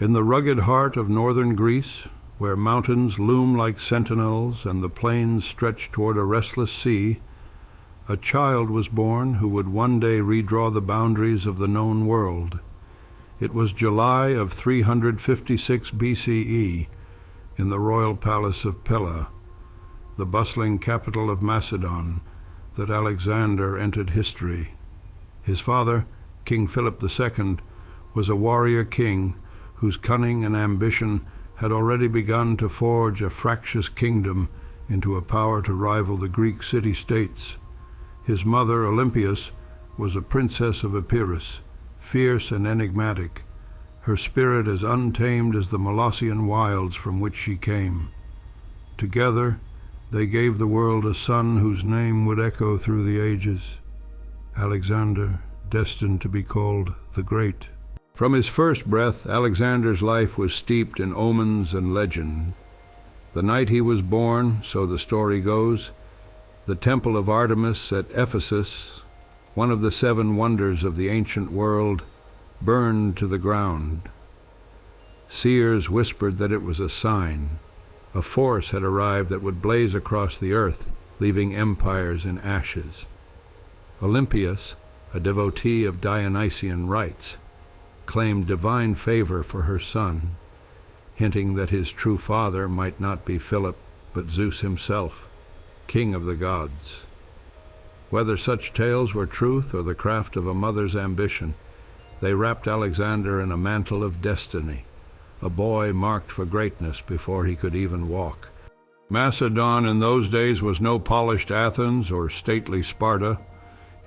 In the rugged heart of northern Greece, where mountains loom like sentinels and the plains stretch toward a restless sea, a child was born who would one day redraw the boundaries of the known world. It was July of 356 BCE, in the royal palace of Pella, the bustling capital of Macedon, that Alexander entered history. His father, King Philip II, was a warrior king whose cunning and ambition had already begun to forge a fractious kingdom into a power to rival the Greek city-states. His mother, Olympias, was a princess of Epirus, fierce and enigmatic, her spirit as untamed as the Molossian wilds from which she came. Together, they gave the world a son whose name would echo through the ages, Alexander, destined to be called the Great. From his first breath, Alexander's life was steeped in omens and legend. The night he was born, so the story goes, the temple of Artemis at Ephesus, one of the 7 wonders of the ancient world, burned to the ground. Seers whispered that it was a sign. A force had arrived that would blaze across the earth, leaving empires in ashes. Olympias, a devotee of Dionysian rites, claimed divine favor for her son, hinting that his true father might not be Philip, but Zeus himself, king of the gods. Whether such tales were truth or the craft of a mother's ambition, they wrapped Alexander in a mantle of destiny, a boy marked for greatness before he could even walk. Macedon in those days was no polished Athens or stately Sparta.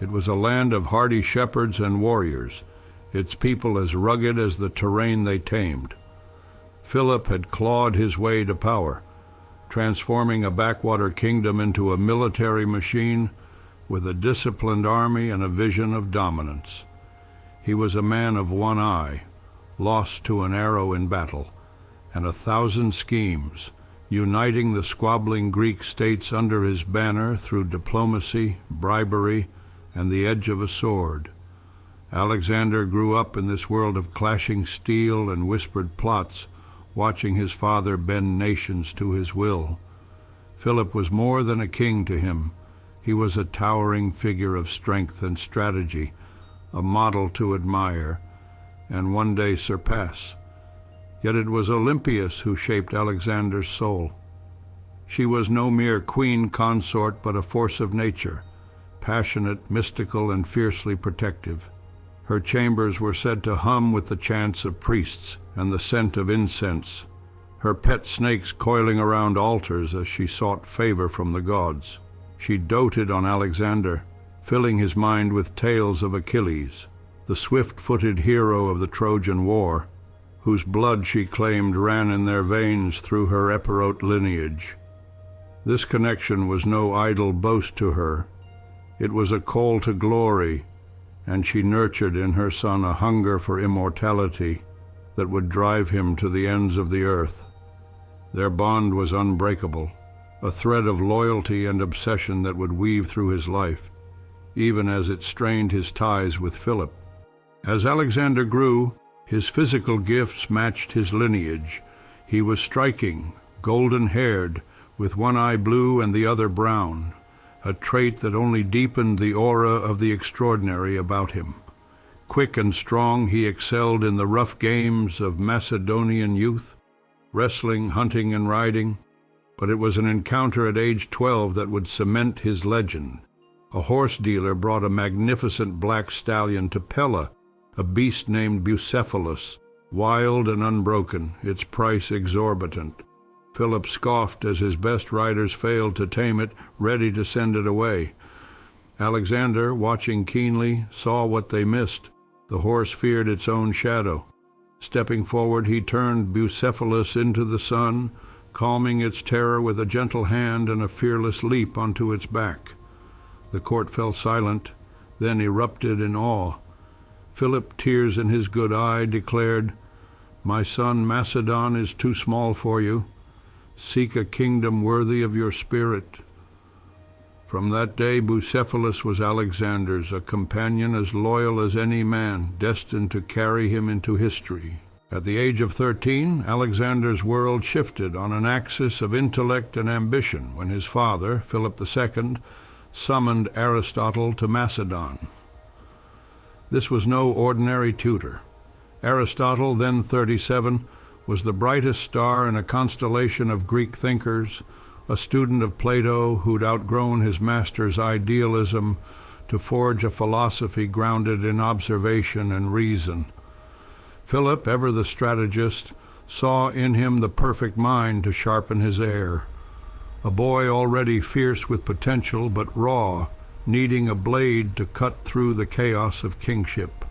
It was a land of hardy shepherds and warriors, its people as rugged as the terrain they tamed. Philip had clawed his way to power, transforming a backwater kingdom into a military machine with a disciplined army and a vision of dominance. He was a man of one eye, lost to an arrow in battle, and 1,000 schemes, uniting the squabbling Greek states under his banner through diplomacy, bribery, and the edge of a sword. Alexander grew up in this world of clashing steel and whispered plots, watching his father bend nations to his will. Philip was more than a king to him. He was a towering figure of strength and strategy, a model to admire, and one day surpass. Yet it was Olympias who shaped Alexander's soul. She was no mere queen consort, but a force of nature, passionate, mystical, and fiercely protective. Her chambers were said to hum with the chants of priests and the scent of incense, her pet snakes coiling around altars as she sought favor from the gods. She doted on Alexander, filling his mind with tales of Achilles, the swift-footed hero of the Trojan War, whose blood she claimed ran in their veins through her Epirote lineage. This connection was no idle boast to her. It was a call to glory, and she nurtured in her son a hunger for immortality that would drive him to the ends of the earth. Their bond was unbreakable, a thread of loyalty and obsession that would weave through his life, even as it strained his ties with Philip. As Alexander grew, his physical gifts matched his lineage. He was striking, golden-haired, with one eye blue and the other brown, a trait that only deepened the aura of the extraordinary about him. Quick and strong, he excelled in the rough games of Macedonian youth, wrestling, hunting, and riding, but it was an encounter at age 12 that would cement his legend. A horse dealer brought a magnificent black stallion to Pella, a beast named Bucephalus, wild and unbroken, its price exorbitant. Philip scoffed as his best riders failed to tame it, ready to send it away. Alexander, watching keenly, saw what they missed. The horse feared its own shadow. Stepping forward, he turned Bucephalus into the sun, calming its terror with a gentle hand and a fearless leap onto its back. The court fell silent, then erupted in awe. Philip, tears in his good eye, declared, "My son Macedon is too small for you. Seek a kingdom worthy of your spirit." From that day, Bucephalus was Alexander's, a companion as loyal as any man, destined to carry him into history. At the age of 13, Alexander's world shifted on an axis of intellect and ambition when his father, Philip II, summoned Aristotle to Macedon. This was no ordinary tutor. Aristotle, then 37, was the brightest star in a constellation of Greek thinkers, a student of Plato who'd outgrown his master's idealism to forge a philosophy grounded in observation and reason. Philip, ever the strategist, saw in him the perfect mind to sharpen his heir, a boy already fierce with potential but raw, needing a blade to cut through the chaos of kingship.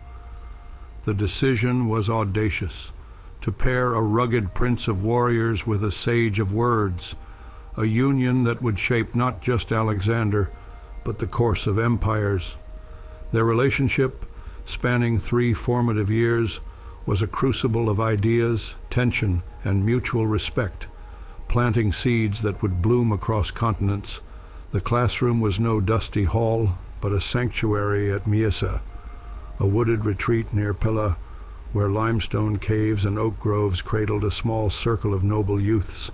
The decision was audacious, to pair a rugged prince of warriors with a sage of words, a union that would shape not just Alexander, but the course of empires. Their relationship, spanning 3 formative years, was a crucible of ideas, tension, and mutual respect, planting seeds that would bloom across continents. The classroom was no dusty hall, but a sanctuary at Mysa, a wooded retreat near Pella, where limestone caves and oak groves cradled a small circle of noble youths,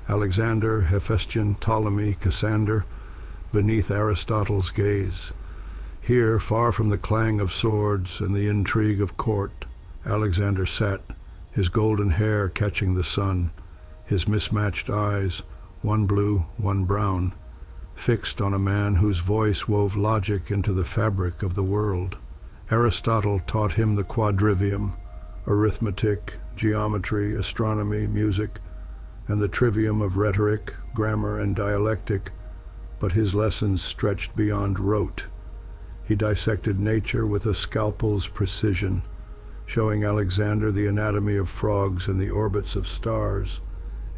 Alexander, Hephaestion, Ptolemy, Cassander, beneath Aristotle's gaze. Here, far from the clang of swords and the intrigue of court, Alexander sat, his golden hair catching the sun, his mismatched eyes, one blue, one brown, fixed on a man whose voice wove logic into the fabric of the world. Aristotle taught him the quadrivium, arithmetic, geometry, astronomy, music, and the trivium of rhetoric, grammar, and dialectic, but his lessons stretched beyond rote. He dissected nature with a scalpel's precision, showing Alexander the anatomy of frogs and the orbits of stars,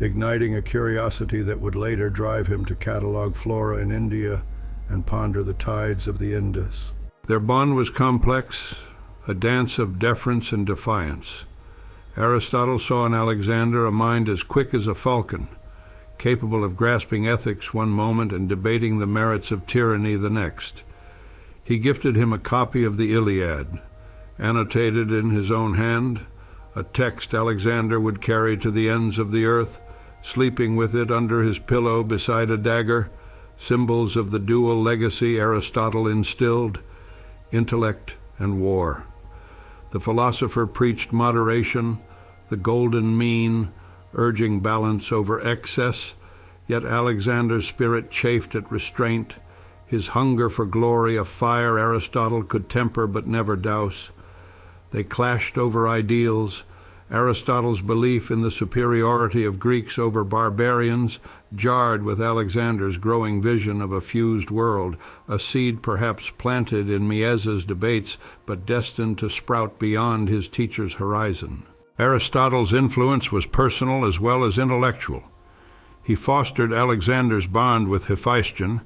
igniting a curiosity that would later drive him to catalog flora in India and ponder the tides of the Indus. Their bond was complex, a dance of deference and defiance. Aristotle saw in Alexander a mind as quick as a falcon, capable of grasping ethics one moment and debating the merits of tyranny the next. He gifted him a copy of the Iliad, annotated in his own hand, a text Alexander would carry to the ends of the earth, sleeping with it under his pillow beside a dagger, symbols of the dual legacy Aristotle instilled, intellect and war. The philosopher preached moderation, the golden mean, urging balance over excess, yet Alexander's spirit chafed at restraint, his hunger for glory a fire Aristotle could temper but never douse. They clashed over ideals. Aristotle's belief in the superiority of Greeks over barbarians jarred with Alexander's growing vision of a fused world, a seed perhaps planted in Miesa's debates, but destined to sprout beyond his teacher's horizon. Aristotle's influence was personal as well as intellectual. He fostered Alexander's bond with Hephaestion,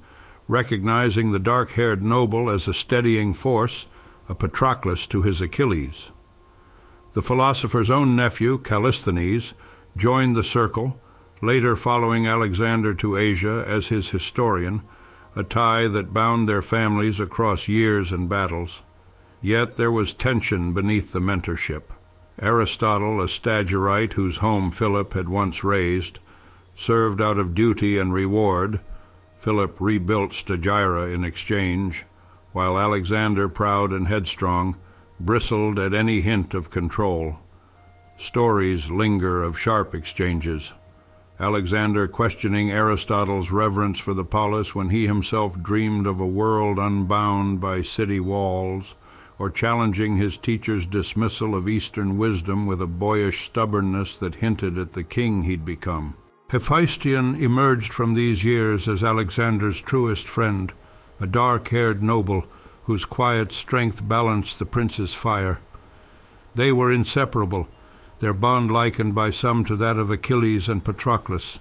recognizing the dark-haired noble as a steadying force, a Patroclus to his Achilles. The philosopher's own nephew, Callisthenes, joined the circle, later following Alexander to Asia as his historian, a tie that bound their families across years and battles. Yet there was tension beneath the mentorship. Aristotle, a Stagirite whose home Philip had once raised, served out of duty and reward. Philip rebuilt Stagira in exchange, while Alexander, proud and headstrong, bristled at any hint of control. Stories linger of sharp exchanges. Alexander questioning Aristotle's reverence for the polis when he himself dreamed of a world unbound by city walls, or challenging his teacher's dismissal of Eastern wisdom with a boyish stubbornness that hinted at the king he'd become. Hephaestion emerged from these years as Alexander's truest friend, a dark-haired noble whose quiet strength balanced the prince's fire. They were inseparable, their bond likened by some to that of Achilles and Patroclus,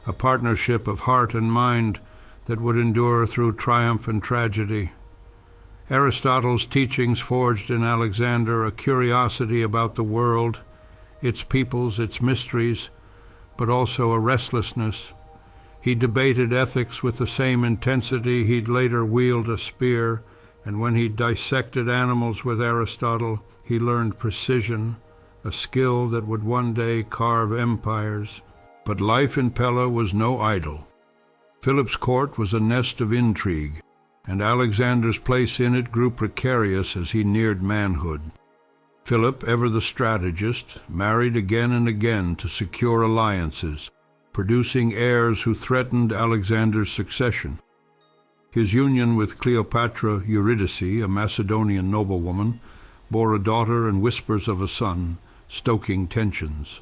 a partnership of heart and mind that would endure through triumph and tragedy. Aristotle's teachings forged in Alexander a curiosity about the world, its peoples, its mysteries, but also a restlessness. He debated ethics with the same intensity he'd later wield a spear, and when he dissected animals with Aristotle, he learned precision, a skill that would one day carve empires. But life in Pella was no idle. Philip's court was a nest of intrigue, and Alexander's place in it grew precarious as he neared manhood. Philip, ever the strategist, married again and again to secure alliances, producing heirs who threatened Alexander's succession. His union with Cleopatra Eurydice, a Macedonian noblewoman, bore a daughter and whispers of a son, stoking tensions.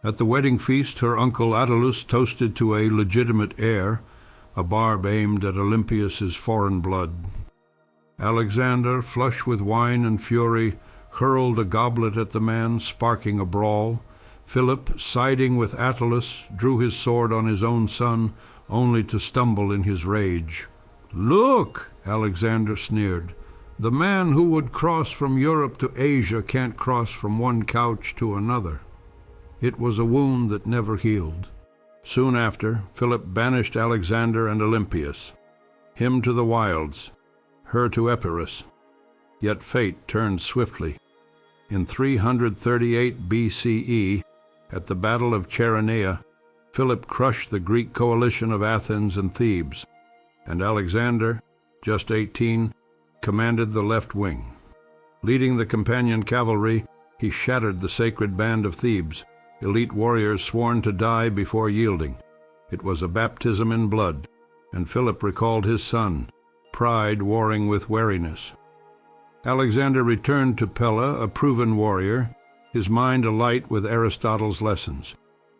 At the wedding feast, her uncle Attalus toasted to a legitimate heir, a barb aimed at Olympias's foreign blood. Alexander, flush with wine and fury, hurled a goblet at the man, sparking a brawl. Philip, siding with Attalus, drew his sword on his own son, only to stumble in his rage. "Look," Alexander sneered, "the man who would cross from Europe to Asia can't cross from one couch to another." It was a wound that never healed. Soon after, Philip banished Alexander and Olympias, him to the wilds, her to Epirus. Yet fate turned swiftly. In 338 BCE, at the Battle of Chaeronea, Philip crushed the Greek coalition of Athens and Thebes, and Alexander, just 18, commanded the left wing. Leading the companion cavalry, he shattered the sacred band of Thebes, elite warriors sworn to die before yielding. It was a baptism in blood, and Philip recalled his son, pride warring with wariness. Alexander returned to Pella, a proven warrior, his mind alight with Aristotle's lessons,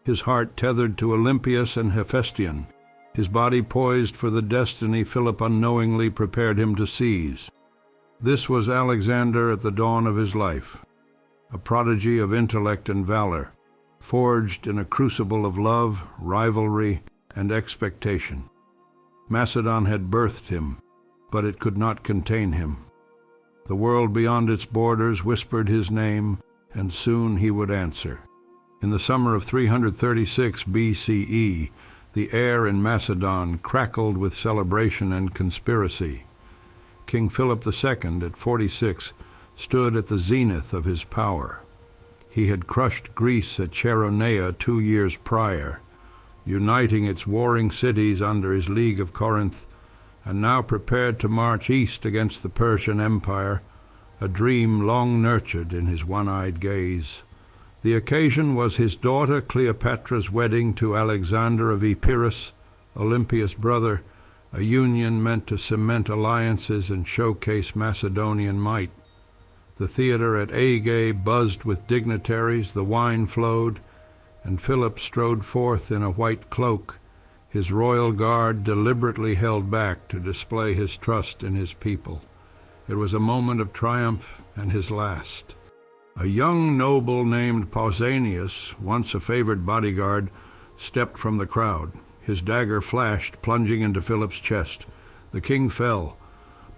his heart tethered to Olympias and Hephaestion, his body poised for the destiny Philip unknowingly prepared him to seize. This was Alexander at the dawn of his life, a prodigy of intellect and valor, forged in a crucible of love, rivalry, and expectation. Macedon had birthed him, but it could not contain him. The world beyond its borders whispered his name, and soon he would answer. In the summer of 336 BCE, the air in Macedon crackled with celebration and conspiracy. King Philip II, at 46, stood at the zenith of his power. He had crushed Greece at Chaeronea 2 years prior, uniting its warring cities under his League of Corinth, and now prepared to march east against the Persian Empire, a dream long nurtured in his one-eyed gaze. The occasion was his daughter Cleopatra's wedding to Alexander of Epirus, Olympias' brother, a union meant to cement alliances and showcase Macedonian might. The theater at Aegae buzzed with dignitaries, the wine flowed, and Philip strode forth in a white cloak, his royal guard deliberately held back to display his trust in his people. It was a moment of triumph and his last. A young noble named Pausanias, once a favored bodyguard, stepped from the crowd. His dagger flashed, plunging into Philip's chest. The king fell,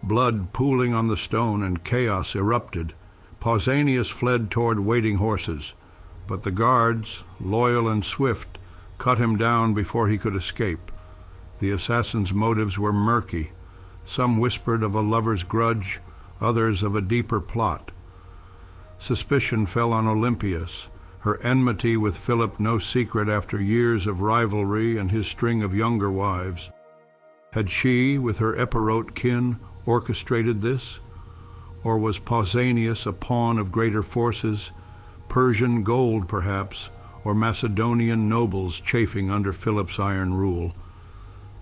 blood pooling on the stone, and chaos erupted. Pausanias fled toward waiting horses, but the guards, loyal and swift, cut him down before he could escape. The assassin's motives were murky. Some whispered of a lover's grudge, others of a deeper plot. Suspicion fell on Olympias, her enmity with Philip no secret after years of rivalry and his string of younger wives. Had she, with her Epirote kin, orchestrated this? Or was Pausanias a pawn of greater forces, Persian gold perhaps, or Macedonian nobles chafing under Philip's iron rule?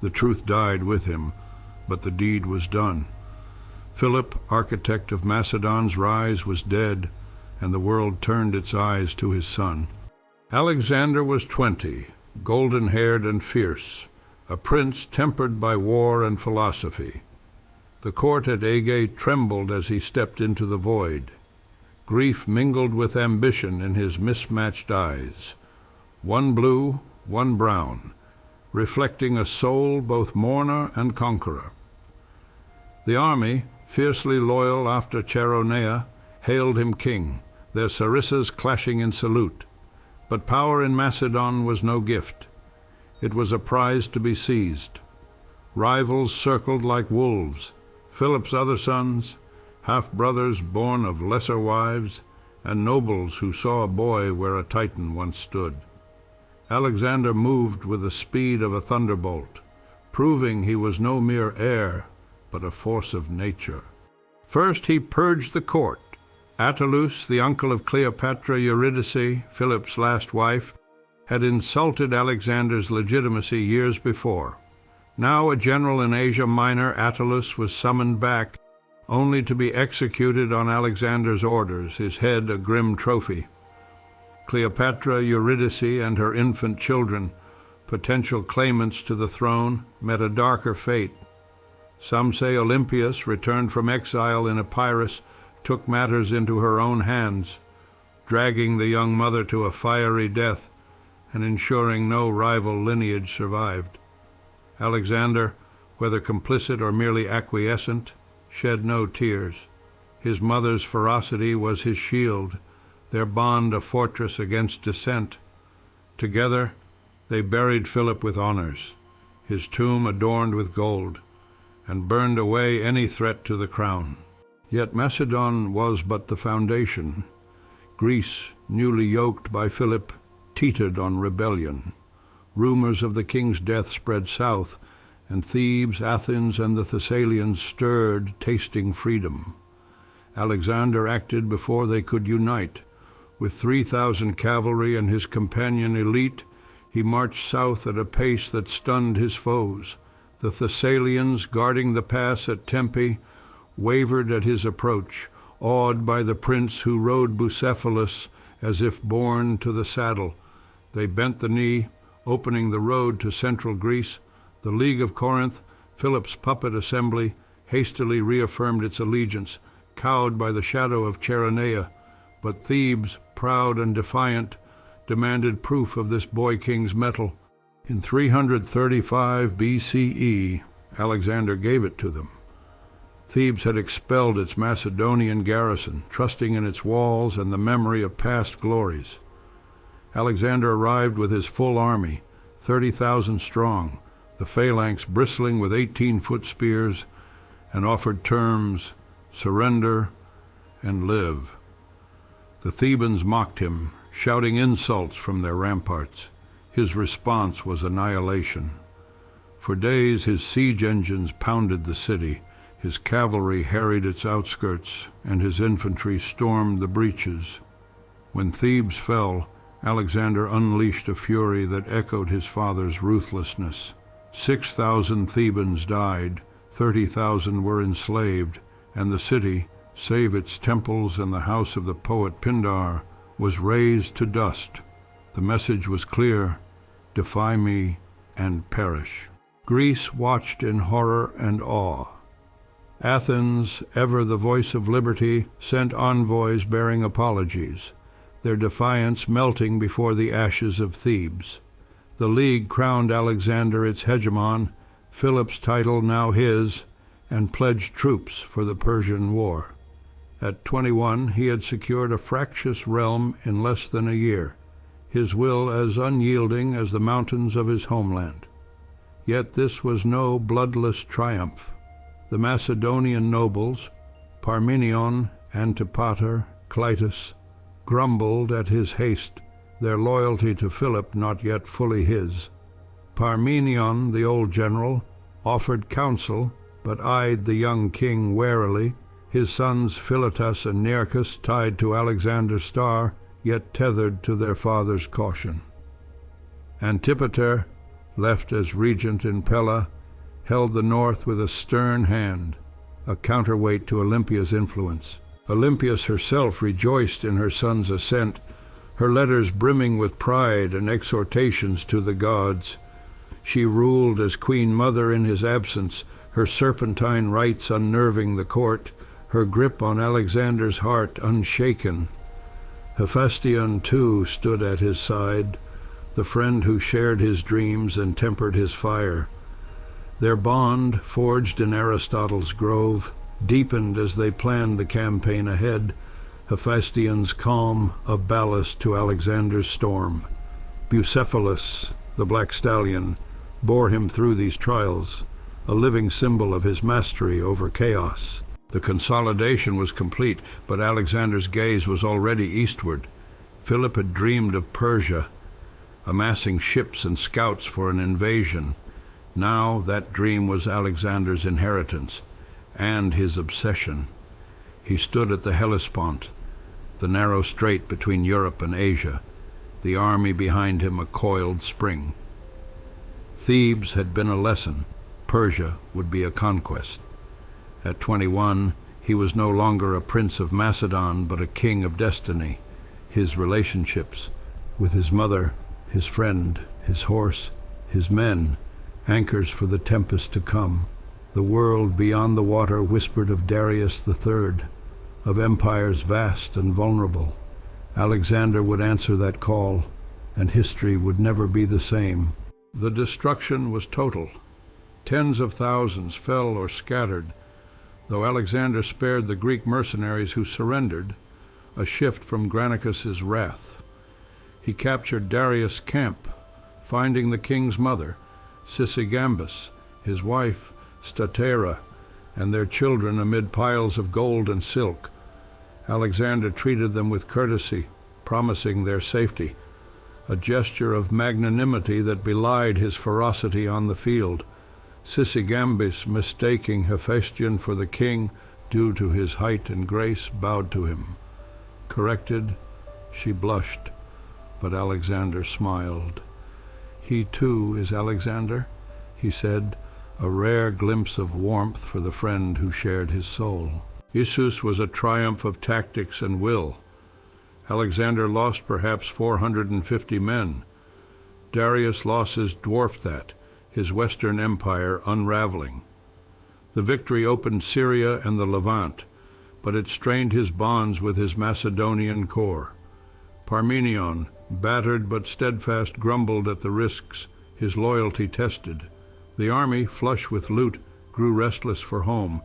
The truth died with him, but the deed was done. Philip, architect of Macedon's rise, was dead, and the world turned its eyes to his son. Alexander was 20, golden-haired and fierce, a prince tempered by war and philosophy. The court at Aegae trembled as he stepped into the void. Grief mingled with ambition in his mismatched eyes, one blue, one brown, reflecting a soul both mourner and conqueror. The army, fiercely loyal after Chaeronea, hailed him king, their sarissas clashing in salute. But power in Macedon was no gift. It was a prize to be seized. Rivals circled like wolves. Philip's other sons, half-brothers born of lesser wives, and nobles who saw a boy where a Titan once stood. Alexander moved with the speed of a thunderbolt, proving he was no mere heir, but a force of nature. First he purged the court. Attalus, the uncle of Cleopatra Eurydice, Philip's last wife, had insulted Alexander's legitimacy years before. Now a general in Asia Minor, Attalus was summoned back, only to be executed on Alexander's orders, his head a grim trophy. Cleopatra Eurydice and her infant children, potential claimants to the throne, met a darker fate. Some say Olympias, returned from exile in Epirus, took matters into her own hands, dragging the young mother to a fiery death and ensuring no rival lineage survived. Alexander, whether complicit or merely acquiescent, shed no tears. His mother's ferocity was his shield, their bond a fortress against dissent. Together they buried Philip with honors, his tomb adorned with gold, and burned away any threat to the crown. Yet Macedon was but the foundation. Greece, newly yoked by Philip, teetered on rebellion. Rumors of the king's death spread south, and Thebes, Athens, and the Thessalians stirred, tasting freedom. Alexander acted before they could unite. With 3,000 cavalry and his companion elite, he marched south at a pace that stunned his foes. The Thessalians, guarding the pass at Tempe, wavered at his approach, awed by the prince who rode Bucephalus as if born to the saddle. They bent the knee, opening the road to central Greece. The League of Corinth, Philip's puppet assembly, hastily reaffirmed its allegiance, cowed by the shadow of Cheronea. But Thebes, proud and defiant, demanded proof of this boy king's mettle. In 335 BCE, Alexander gave it to them. Thebes had expelled its Macedonian garrison, trusting in its walls and the memory of past glories. Alexander arrived with his full army, 30,000 strong, the phalanx bristling with 18-foot spears, and offered terms: surrender and live. The Thebans mocked him, shouting insults from their ramparts. His response was annihilation. For days his siege engines pounded the city, his cavalry harried its outskirts, and his infantry stormed the breaches. When Thebes fell, Alexander unleashed a fury that echoed his father's ruthlessness. 6,000 Thebans died, 30,000 were enslaved, and the city, save its temples and the house of the poet Pindar, was razed to dust. The message was clear: defy me and perish. Greece watched in horror and awe. Athens, ever the voice of liberty, sent envoys bearing apologies, their defiance melting before the ashes of Thebes. The League crowned Alexander its hegemon, Philip's title now his, and pledged troops for the Persian War. At 21, he had secured a fractious realm in less than a year, his will as unyielding as the mountains of his homeland. Yet this was no bloodless triumph. The Macedonian nobles, Parmenion, Antipater, Clytus, grumbled at his haste, their loyalty to Philip not yet fully his. Parmenion, the old general, offered counsel, but eyed the young king warily, his sons Philotas and Nearchus tied to Alexander's star, yet tethered to their father's caution. Antipater, left as regent in Pella, held the north with a stern hand, a counterweight to Olympia's influence. Olympias herself rejoiced in her son's ascent, her letters brimming with pride and exhortations to the gods. She ruled as queen mother in his absence, her serpentine rites unnerving the court, her grip on Alexander's heart unshaken. Hephaestion, too, stood at his side, the friend who shared his dreams and tempered his fire. Their bond, forged in Aristotle's grove, deepened as they planned the campaign ahead, Hephaestion's calm a ballast to Alexander's storm. Bucephalus, the black stallion, bore him through these trials, a living symbol of his mastery over chaos. The consolidation was complete, but Alexander's gaze was already eastward. Philip had dreamed of Persia, amassing ships and scouts for an invasion. Now that dream was Alexander's inheritance and his obsession. He stood at the Hellespont, the narrow strait between Europe and Asia, the army behind him a coiled spring. Thebes had been a lesson. Persia would be a conquest. At 21, he was no longer a prince of Macedon, but a king of destiny. His relationships with his mother, his friend, his horse, his men, anchors for the tempest to come. The world beyond the water whispered of Darius III, of empires vast and vulnerable. Alexander would answer that call, and history would never be the same. The destruction was total. Tens of thousands fell or scattered, though Alexander spared the Greek mercenaries who surrendered, a shift from Granicus's wrath. He captured Darius' camp, finding the king's mother, Sisygambis, his wife, Statera, and their children amid piles of gold and silk. Alexander treated them with courtesy, promising their safety, a gesture of magnanimity that belied his ferocity on the field. Sisygambis, mistaking Hephaestion for the king due to his height and grace, bowed to him. Corrected, she blushed, but Alexander smiled. "He too is Alexander," he said, a rare glimpse of warmth for the friend who shared his soul. Issus was a triumph of tactics and will. Alexander lost perhaps 450 men. Darius' losses dwarfed that, his Western Empire unraveling. The victory opened Syria and the Levant, but it strained his bonds with his Macedonian core. Parmenion, battered but steadfast, grumbled at the risks, his loyalty tested. The army, flush with loot, grew restless for home,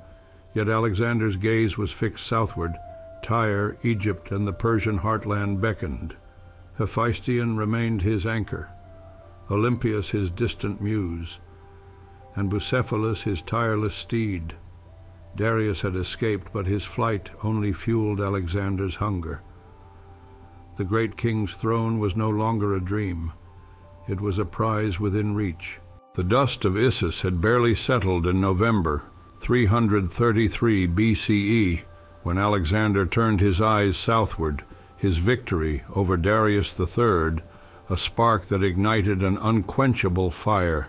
yet Alexander's gaze was fixed southward. Tyre, Egypt, and the Persian heartland beckoned. Hephaestion remained his anchor, Olympias his distant muse, and Bucephalus his tireless steed. Darius had escaped, but his flight only fueled Alexander's hunger. The great king's throne was no longer a dream. It was a prize within reach. The dust of Issus had barely settled in November 333 BCE, when Alexander turned his eyes southward, his victory over Darius III, a spark that ignited an unquenchable fire.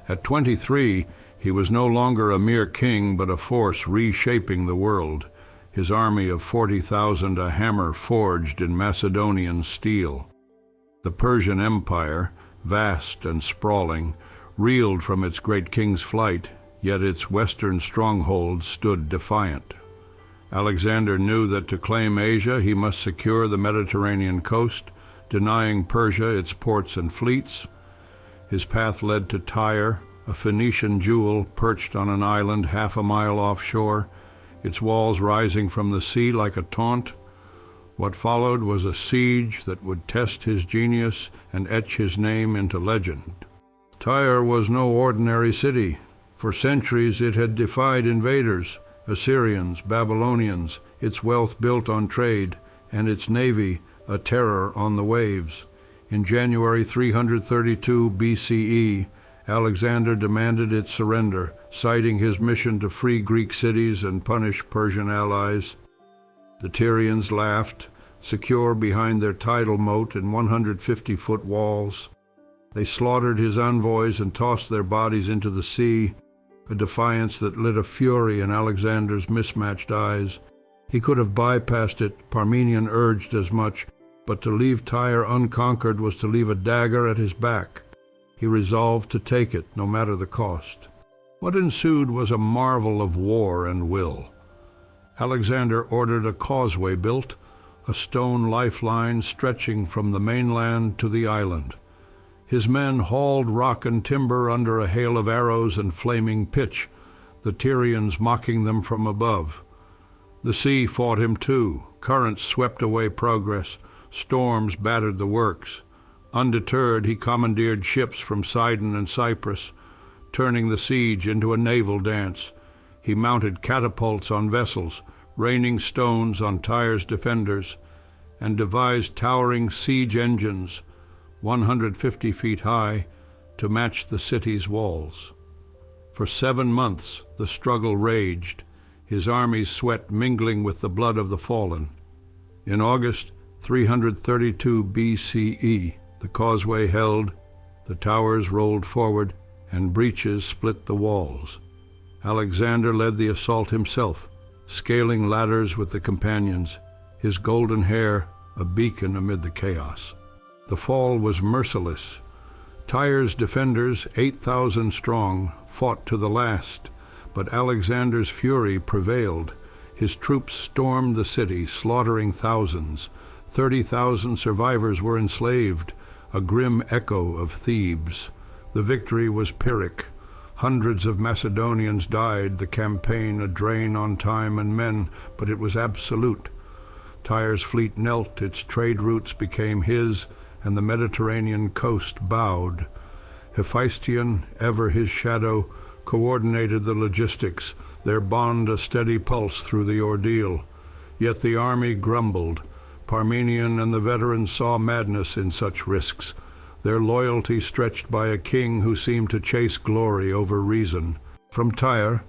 At 23, he was no longer a mere king, but a force reshaping the world, his army of 40,000 a hammer forged in Macedonian steel. The Persian Empire, vast and sprawling, reeled from its great king's flight, yet its western strongholds stood defiant. Alexander knew that to claim Asia he must secure the Mediterranean coast, denying Persia its ports and fleets. His path led to Tyre, a Phoenician jewel perched on an island half a mile offshore, its walls rising from the sea like a taunt. What followed was a siege that would test his genius and etch his name into legend. Tyre was no ordinary city. For centuries it had defied invaders, Assyrians, Babylonians, its wealth built on trade, and its navy a terror on the waves. In January 332 BCE, Alexander demanded its surrender, citing his mission to free Greek cities and punish Persian allies. The Tyrians laughed, secure behind their tidal moat and 150-foot walls. They slaughtered his envoys and tossed their bodies into the sea, a defiance that lit a fury in Alexander's mismatched eyes. He could have bypassed it, Parmenion urged as much, but to leave Tyre unconquered was to leave a dagger at his back. He resolved to take it, no matter the cost. What ensued was a marvel of war and will. Alexander ordered a causeway built, a stone lifeline stretching from the mainland to the island. His men hauled rock and timber under a hail of arrows and flaming pitch, the Tyrians mocking them from above. The sea fought him too. Currents swept away progress. Storms battered the works. Undeterred, he commandeered ships from Sidon and Cyprus, turning the siege into a naval dance. He mounted catapults on vessels, raining stones on Tyre's defenders, and devised towering siege engines, 150 feet high, to match the city's walls. For 7 months the struggle raged, his army's sweat mingling with the blood of the fallen. In August 332 BCE, the causeway held, the towers rolled forward, and breaches split the walls. Alexander led the assault himself, scaling ladders with the companions, his golden hair a beacon amid the chaos. The fall was merciless. Tyre's defenders, 8,000 strong, fought to the last, but Alexander's fury prevailed. His troops stormed the city, slaughtering thousands. 30,000 survivors were enslaved, a grim echo of Thebes. The victory was Pyrrhic. Hundreds of Macedonians died, the campaign a drain on time and men, but it was absolute. Tyre's fleet knelt, its trade routes became his, and the Mediterranean coast bowed. Hephaestion, ever his shadow, coordinated the logistics, their bond a steady pulse through the ordeal. Yet the army grumbled. Parmenion and the veterans saw madness in such risks, their loyalty stretched by a king who seemed to chase glory over reason. From Tyre,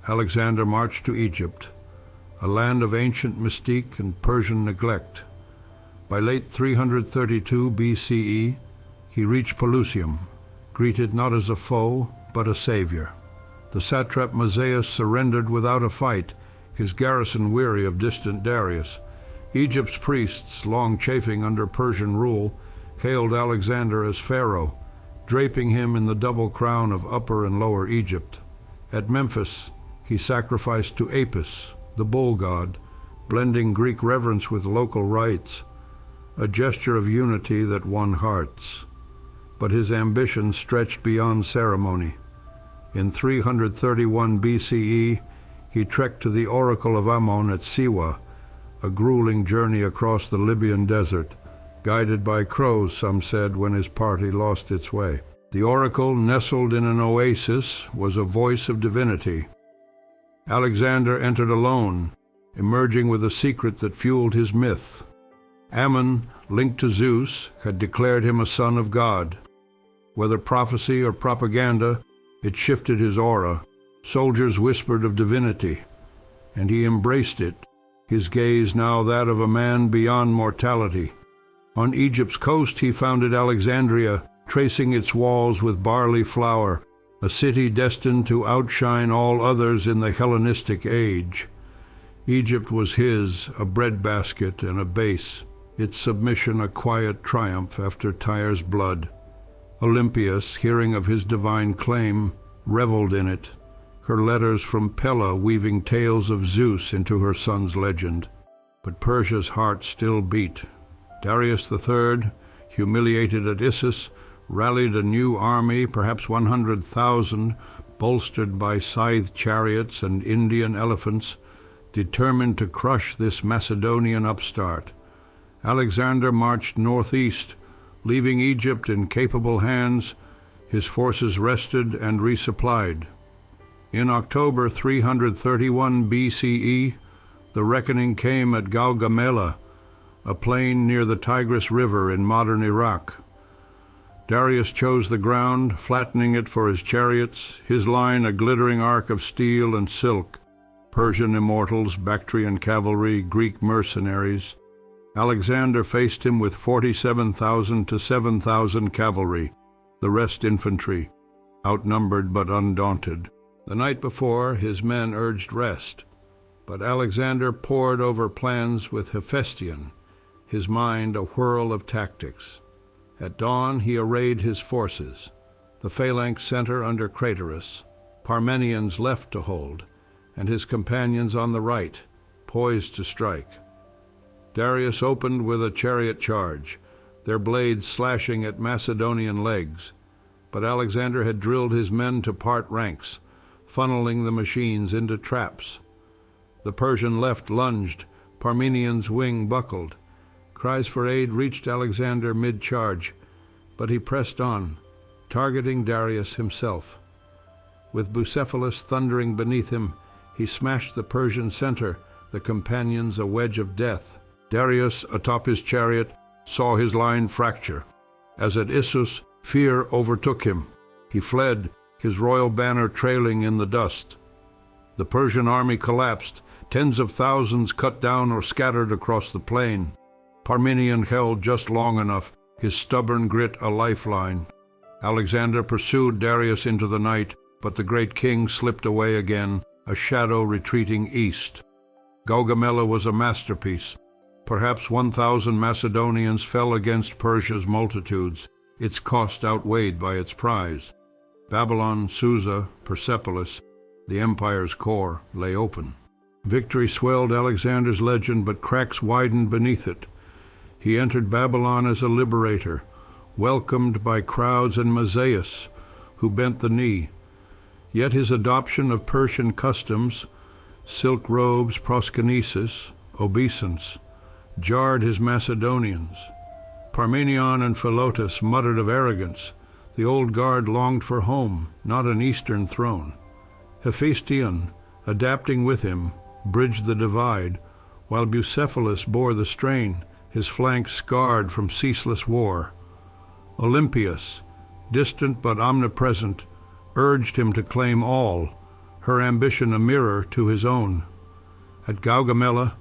Alexander marched to Egypt, a land of ancient mystique and Persian neglect. By late 332 BCE, he reached Pelusium, greeted not as a foe, but a savior. The satrap Mazaeus surrendered without a fight, his garrison weary of distant Darius. Egypt's priests, long chafing under Persian rule, hailed Alexander as pharaoh, draping him in the double crown of Upper and Lower Egypt. At Memphis, he sacrificed to Apis, the bull god, blending Greek reverence with local rites, a gesture of unity that won hearts. But his ambition stretched beyond ceremony. In 331 BCE, he trekked to the oracle of Ammon at Siwa, a grueling journey across the Libyan desert, guided by crows, some said, when his party lost its way. The oracle, nestled in an oasis, was a voice of divinity. Alexander entered alone, emerging with a secret that fueled his myth. Ammon, linked to Zeus, had declared him a son of God. Whether prophecy or propaganda, it shifted his aura. Soldiers whispered of divinity, and he embraced it, his gaze now that of a man beyond mortality. On Egypt's coast he founded Alexandria, tracing its walls with barley flour, a city destined to outshine all others in the Hellenistic age. Egypt was his, a breadbasket and a base, its submission a quiet triumph after Tyre's blood. Olympias, hearing of his divine claim, reveled in it, her letters from Pella weaving tales of Zeus into her son's legend. But Persia's heart still beat. Darius III, humiliated at Issus, rallied a new army, perhaps 100,000, bolstered by scythed chariots and Indian elephants, determined to crush this Macedonian upstart. Alexander marched northeast, leaving Egypt in capable hands. His forces rested and resupplied. In October 331 BCE, the reckoning came at Gaugamela, a plain near the Tigris River in modern Iraq. Darius chose the ground, flattening it for his chariots, his line a glittering arc of steel and silk. Persian immortals, Bactrian cavalry, Greek mercenaries. Alexander faced him with 47,000 to 7,000 cavalry, the rest infantry, outnumbered but undaunted. The night before, his men urged rest, but Alexander pored over plans with Hephaestion, his mind a whirl of tactics. At dawn he arrayed his forces, the phalanx center under Craterus, Parmenions left to hold, and his companions on the right, poised to strike. Darius opened with a chariot charge, their blades slashing at Macedonian legs, but Alexander had drilled his men to part ranks, funneling the machines into traps. The Persian left lunged, Parmenion's wing buckled. Cries for aid reached Alexander mid-charge, but he pressed on, targeting Darius himself. With Bucephalus thundering beneath him, he smashed the Persian center, the companions a wedge of death. Darius, atop his chariot, saw his line fracture. As at Issus, fear overtook him. He fled, his royal banner trailing in the dust. The Persian army collapsed, tens of thousands cut down or scattered across the plain. Parmenion held just long enough, his stubborn grit a lifeline. Alexander pursued Darius into the night, but the great king slipped away again, a shadow retreating east. Gaugamela was a masterpiece. Perhaps 1,000 Macedonians fell against Persia's multitudes, its cost outweighed by its prize. Babylon, Susa, Persepolis, the empire's core, lay open. Victory swelled Alexander's legend, but cracks widened beneath it. He entered Babylon as a liberator, welcomed by crowds and Mazaeus, who bent the knee. Yet his adoption of Persian customs, silk robes, proskynesis, obeisance, jarred his Macedonians. Parmenion and Philotas muttered of arrogance. The old guard longed for home, not an eastern throne. Hephaestion, adapting with him, bridged the divide, while Bucephalus bore the strain, his flanks scarred from ceaseless war. Olympias, distant but omnipresent, urged him to claim all, her ambition a mirror to his own. At Gaugamela,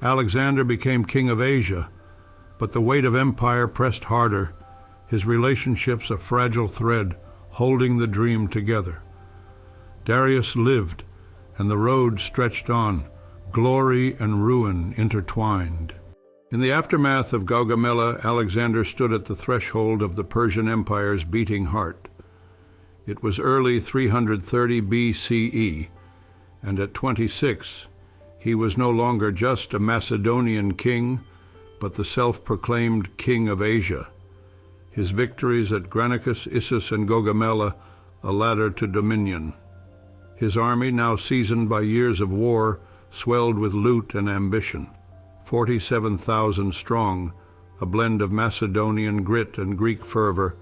Alexander became king of Asia, but the weight of empire pressed harder, his relationships a fragile thread holding the dream together. Darius lived, and the road stretched on, glory and ruin intertwined. In the aftermath of Gaugamela, Alexander stood at the threshold of the Persian Empire's beating heart. It was early 330 BCE, and at 26, he was no longer just a Macedonian king, but the self-proclaimed king of Asia. His victories at Granicus, Issus, and Gaugamela, a ladder to dominion. His army, now seasoned by years of war, swelled with loot and ambition. 47,000 strong, a blend of Macedonian grit and Greek fervor,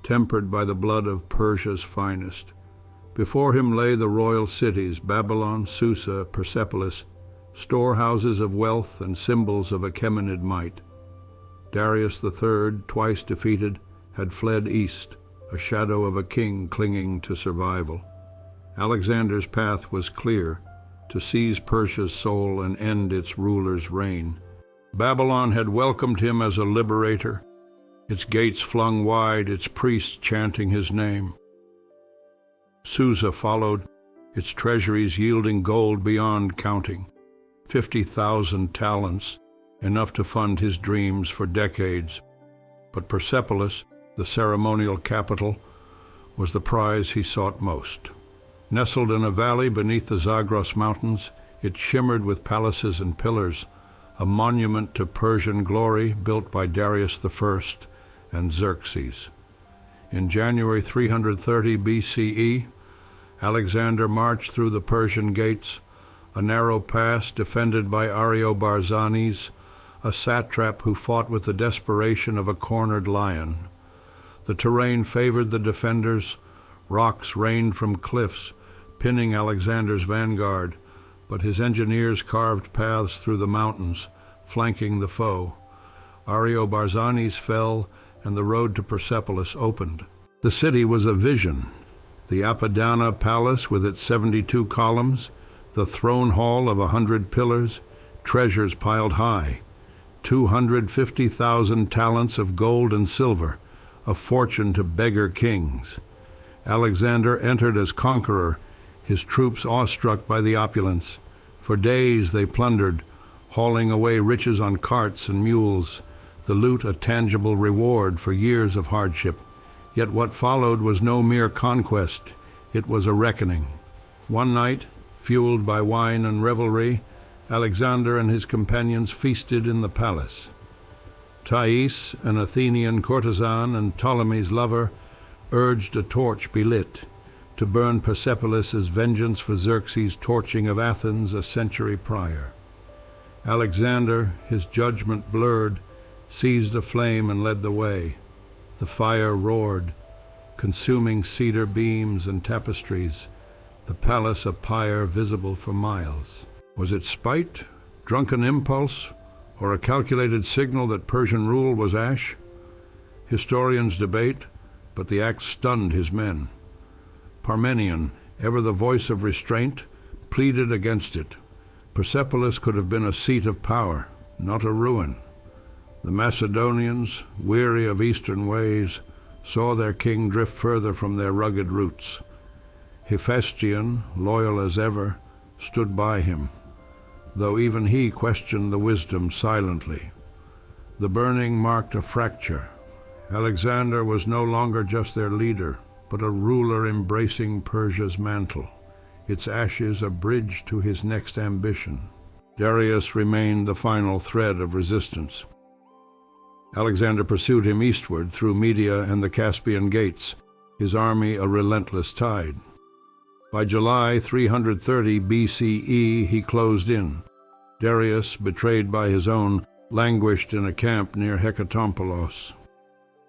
tempered by the blood of Persia's finest. Before him lay the royal cities, Babylon, Susa, Persepolis, storehouses of wealth and symbols of Achaemenid might. Darius III, twice defeated, had fled east, a shadow of a king clinging to survival. Alexander's path was clear, to seize Persia's soul and end its ruler's reign. Babylon had welcomed him as a liberator, its gates flung wide, its priests chanting his name. Susa followed, its treasuries yielding gold beyond counting. 50,000 talents, enough to fund his dreams for decades. But Persepolis, the ceremonial capital, was the prize he sought most. Nestled in a valley beneath the Zagros Mountains, it shimmered with palaces and pillars, a monument to Persian glory built by Darius I and Xerxes. In January 330 BCE, Alexander marched through the Persian gates, a narrow pass defended by Ariobarzanes, a satrap who fought with the desperation of a cornered lion. The terrain favored the defenders, rocks rained from cliffs, pinning Alexander's vanguard, but his engineers carved paths through the mountains, flanking the foe. Ariobarzanes fell, and the road to Persepolis opened. The city was a vision. The Apadana Palace with its 72 columns, the throne hall of 100 pillars, treasures piled high, 250,000 talents of gold and silver, a fortune to beggar kings. Alexander entered as conqueror, his troops awestruck by the opulence. For days they plundered, hauling away riches on carts and mules, the loot a tangible reward for years of hardship. Yet what followed was no mere conquest, it was a reckoning. One night, fueled by wine and revelry, Alexander and his companions feasted in the palace. Thais, an Athenian courtesan and Ptolemy's lover, urged a torch be lit, to burn Persepolis as vengeance for Xerxes' torching of Athens a century prior. Alexander, his judgment blurred, seized a flame and led the way. The fire roared, consuming cedar beams and tapestries, the palace a pyre visible for miles. Was it spite, drunken impulse, or a calculated signal that Persian rule was ash? Historians debate, but the act stunned his men. Parmenion, ever the voice of restraint, pleaded against it. Persepolis could have been a seat of power, not a ruin. The Macedonians, weary of eastern ways, saw their king drift further from their rugged roots. Hephaestion, loyal as ever, stood by him, though even he questioned the wisdom silently. The burning marked a fracture. Alexander was no longer just their leader, but a ruler embracing Persia's mantle, its ashes a bridge to his next ambition. Darius remained the final thread of resistance. Alexander pursued him eastward through Media and the Caspian Gates, his army a relentless tide. By July 330 BCE he closed in. Darius, betrayed by his own, languished in a camp near Hecatompylos.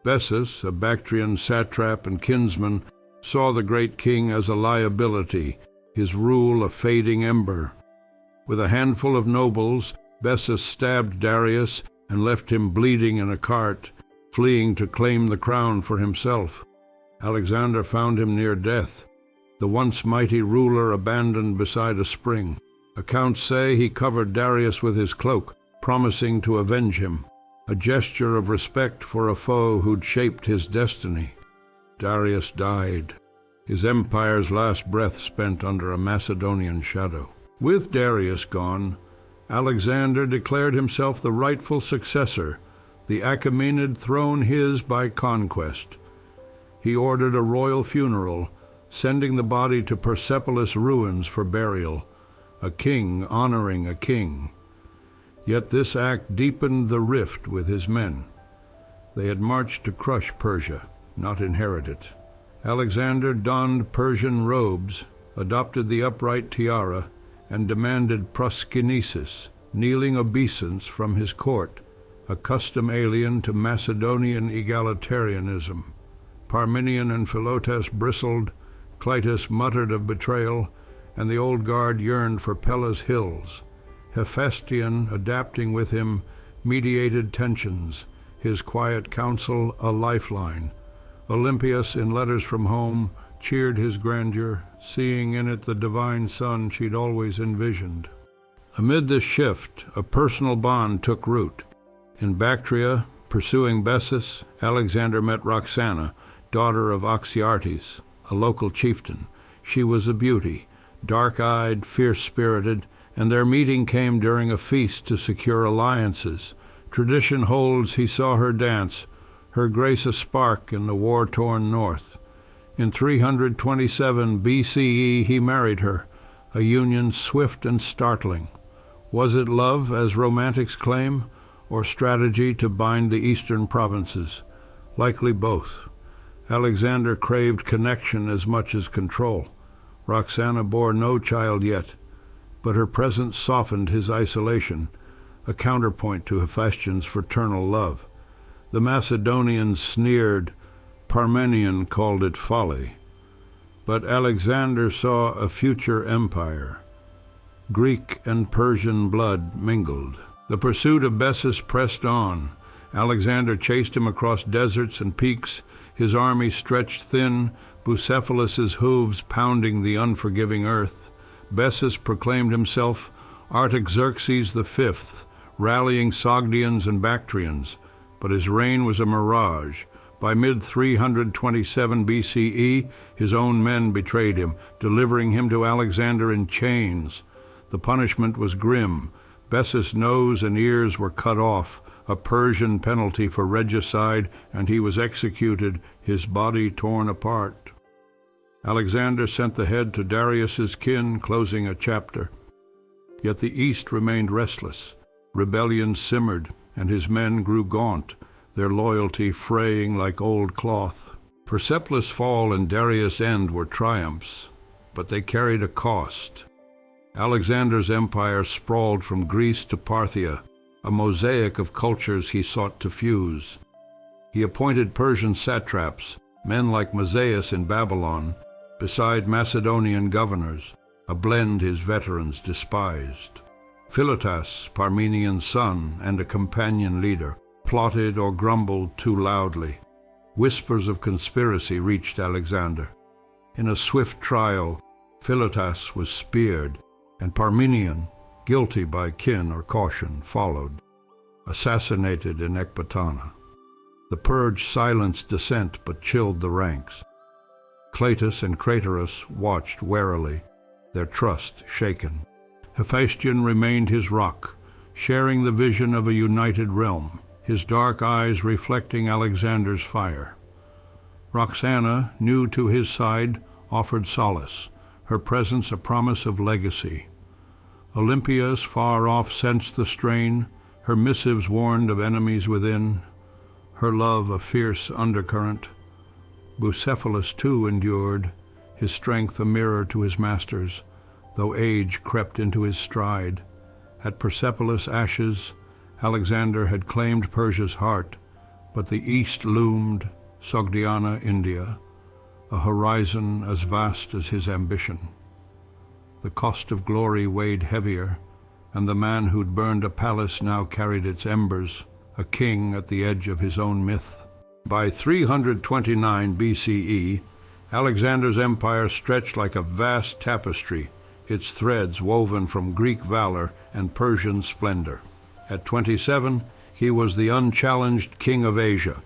Bessus, a Bactrian satrap and kinsman, saw the great king as a liability, his rule a fading ember. With a handful of nobles, Bessus stabbed Darius and left him bleeding in a cart, fleeing to claim the crown for himself. Alexander found him near death, the once mighty ruler abandoned beside a spring. Accounts say he covered Darius with his cloak, promising to avenge him, a gesture of respect for a foe who'd shaped his destiny. Darius died, his empire's last breath spent under a Macedonian shadow. With Darius gone, Alexander declared himself the rightful successor, the Achaemenid throne his by conquest. He ordered a royal funeral, sending the body to Persepolis ruins for burial, a king honoring a king. Yet this act deepened the rift with his men. They had marched to crush Persia, not inherit it. Alexander donned Persian robes, adopted the upright tiara, and demanded proskinesis, kneeling obeisance from his court, a custom alien to Macedonian egalitarianism. Parmenion and Philotas bristled, Clytus muttered of betrayal, and the old guard yearned for Pella's hills. Hephaestion, adapting with him, mediated tensions, his quiet counsel a lifeline. Olympias, in letters from home, cheered his grandeur, seeing in it the divine son she'd always envisioned. Amid this shift, a personal bond took root. In Bactria, pursuing Bessus, Alexander met Roxana, daughter of Oxyartes, a local chieftain. She was a beauty, dark-eyed, fierce-spirited, and their meeting came during a feast to secure alliances. Tradition holds he saw her dance, her grace a spark in the war-torn north. In 327 BCE he married her, a union swift and startling. Was it love, as romantics claim, or strategy to bind the eastern provinces? Likely both. Alexander craved connection as much as control. Roxana bore no child yet, but her presence softened his isolation, a counterpoint to Hephaestion's fraternal love. The Macedonians sneered, Parmenion called it folly. But Alexander saw a future empire. Greek and Persian blood mingled. The pursuit of Bessus pressed on. Alexander chased him across deserts and peaks, his army stretched thin, Bucephalus's hooves pounding the unforgiving earth. Bessus proclaimed himself Artaxerxes V, rallying Sogdians and Bactrians, but his reign was a mirage. By mid-327 BCE, his own men betrayed him, delivering him to Alexander in chains. The punishment was grim. Bessus' nose and ears were cut off, a Persian penalty for regicide, and he was executed, his body torn apart. Alexander sent the head to Darius's kin, closing a chapter. Yet the East remained restless. Rebellion simmered, and his men grew gaunt, their loyalty fraying like old cloth. Persepolis' fall and Darius' end were triumphs, but they carried a cost. Alexander's empire sprawled from Greece to Parthia, a mosaic of cultures he sought to fuse. He appointed Persian satraps, men like Mazaeus in Babylon, beside Macedonian governors, a blend his veterans despised. Philotas, Parmenian's son and a companion leader, plotted or grumbled too loudly. Whispers of conspiracy reached Alexander. In a swift trial, Philotas was speared, and Parmenian, guilty by kin or caution, followed, assassinated in Ecbatana. The purge silenced dissent but chilled the ranks. Cleitus and Craterus watched warily, their trust shaken. Hephaestion remained his rock, sharing the vision of a united realm, his dark eyes reflecting Alexander's fire. Roxana, new to his side, offered solace, her presence a promise of legacy. Olympias far off sensed the strain, her missives warned of enemies within, her love a fierce undercurrent. Bucephalus too endured, his strength a mirror to his masters, though age crept into his stride. At Persepolis' ashes, Alexander had claimed Persia's heart, but the east loomed, Sogdiana, India, a horizon as vast as his ambition. The cost of glory weighed heavier, and the man who'd burned a palace now carried its embers, a king at the edge of his own myth. By 329 BCE, Alexander's empire stretched like a vast tapestry, its threads woven from Greek valor and Persian splendor. At 27, he was the unchallenged king of Asia,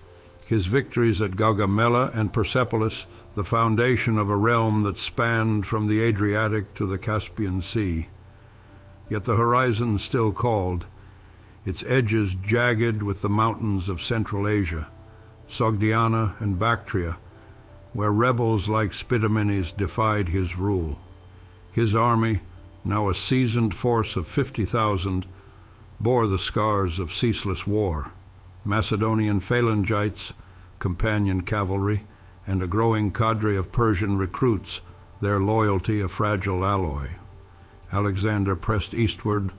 his victories at Gaugamela and Persepolis the foundation of a realm that spanned from the Adriatic to the Caspian Sea. Yet the horizon still called, its edges jagged with the mountains of Central Asia, Sogdiana and Bactria, where rebels like Spidomenes defied his rule. His army, now a seasoned force of 50,000, bore the scars of ceaseless war. Macedonian phalangites, companion cavalry, and a growing cadre of Persian recruits, their loyalty a fragile alloy. Alexander pressed eastward,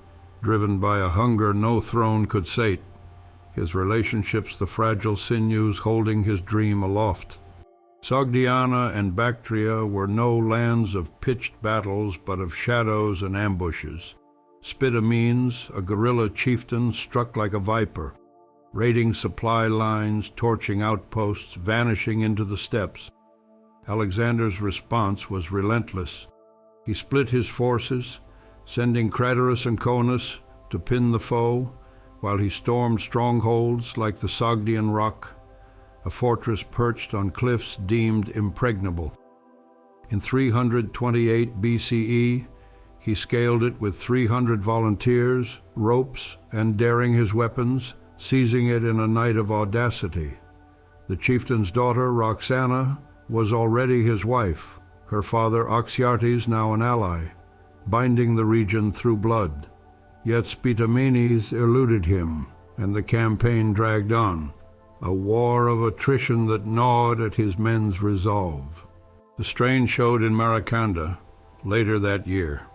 driven by a hunger no throne could sate, his relationships the fragile sinews holding his dream aloft. Sogdiana and Bactria were no lands of pitched battles, but of shadows and ambushes. Spidomenes, a guerrilla chieftain, struck like a viper, raiding supply lines, torching outposts, vanishing into the steppes. Alexander's response was relentless. He split his forces, sending Craterus and Conus to pin the foe, while he stormed strongholds like the Sogdian Rock, a fortress perched on cliffs deemed impregnable. In 328 BCE, he scaled it with 300 volunteers, ropes, and daring his weapons, seizing it in a night of audacity. The chieftain's daughter, Roxana, was already his wife, her father Oxyartes now an ally, binding the region through blood. Yet Spidomenes eluded him, and the campaign dragged on, a war of attrition that gnawed at his men's resolve. The strain showed in Maracanda later that year.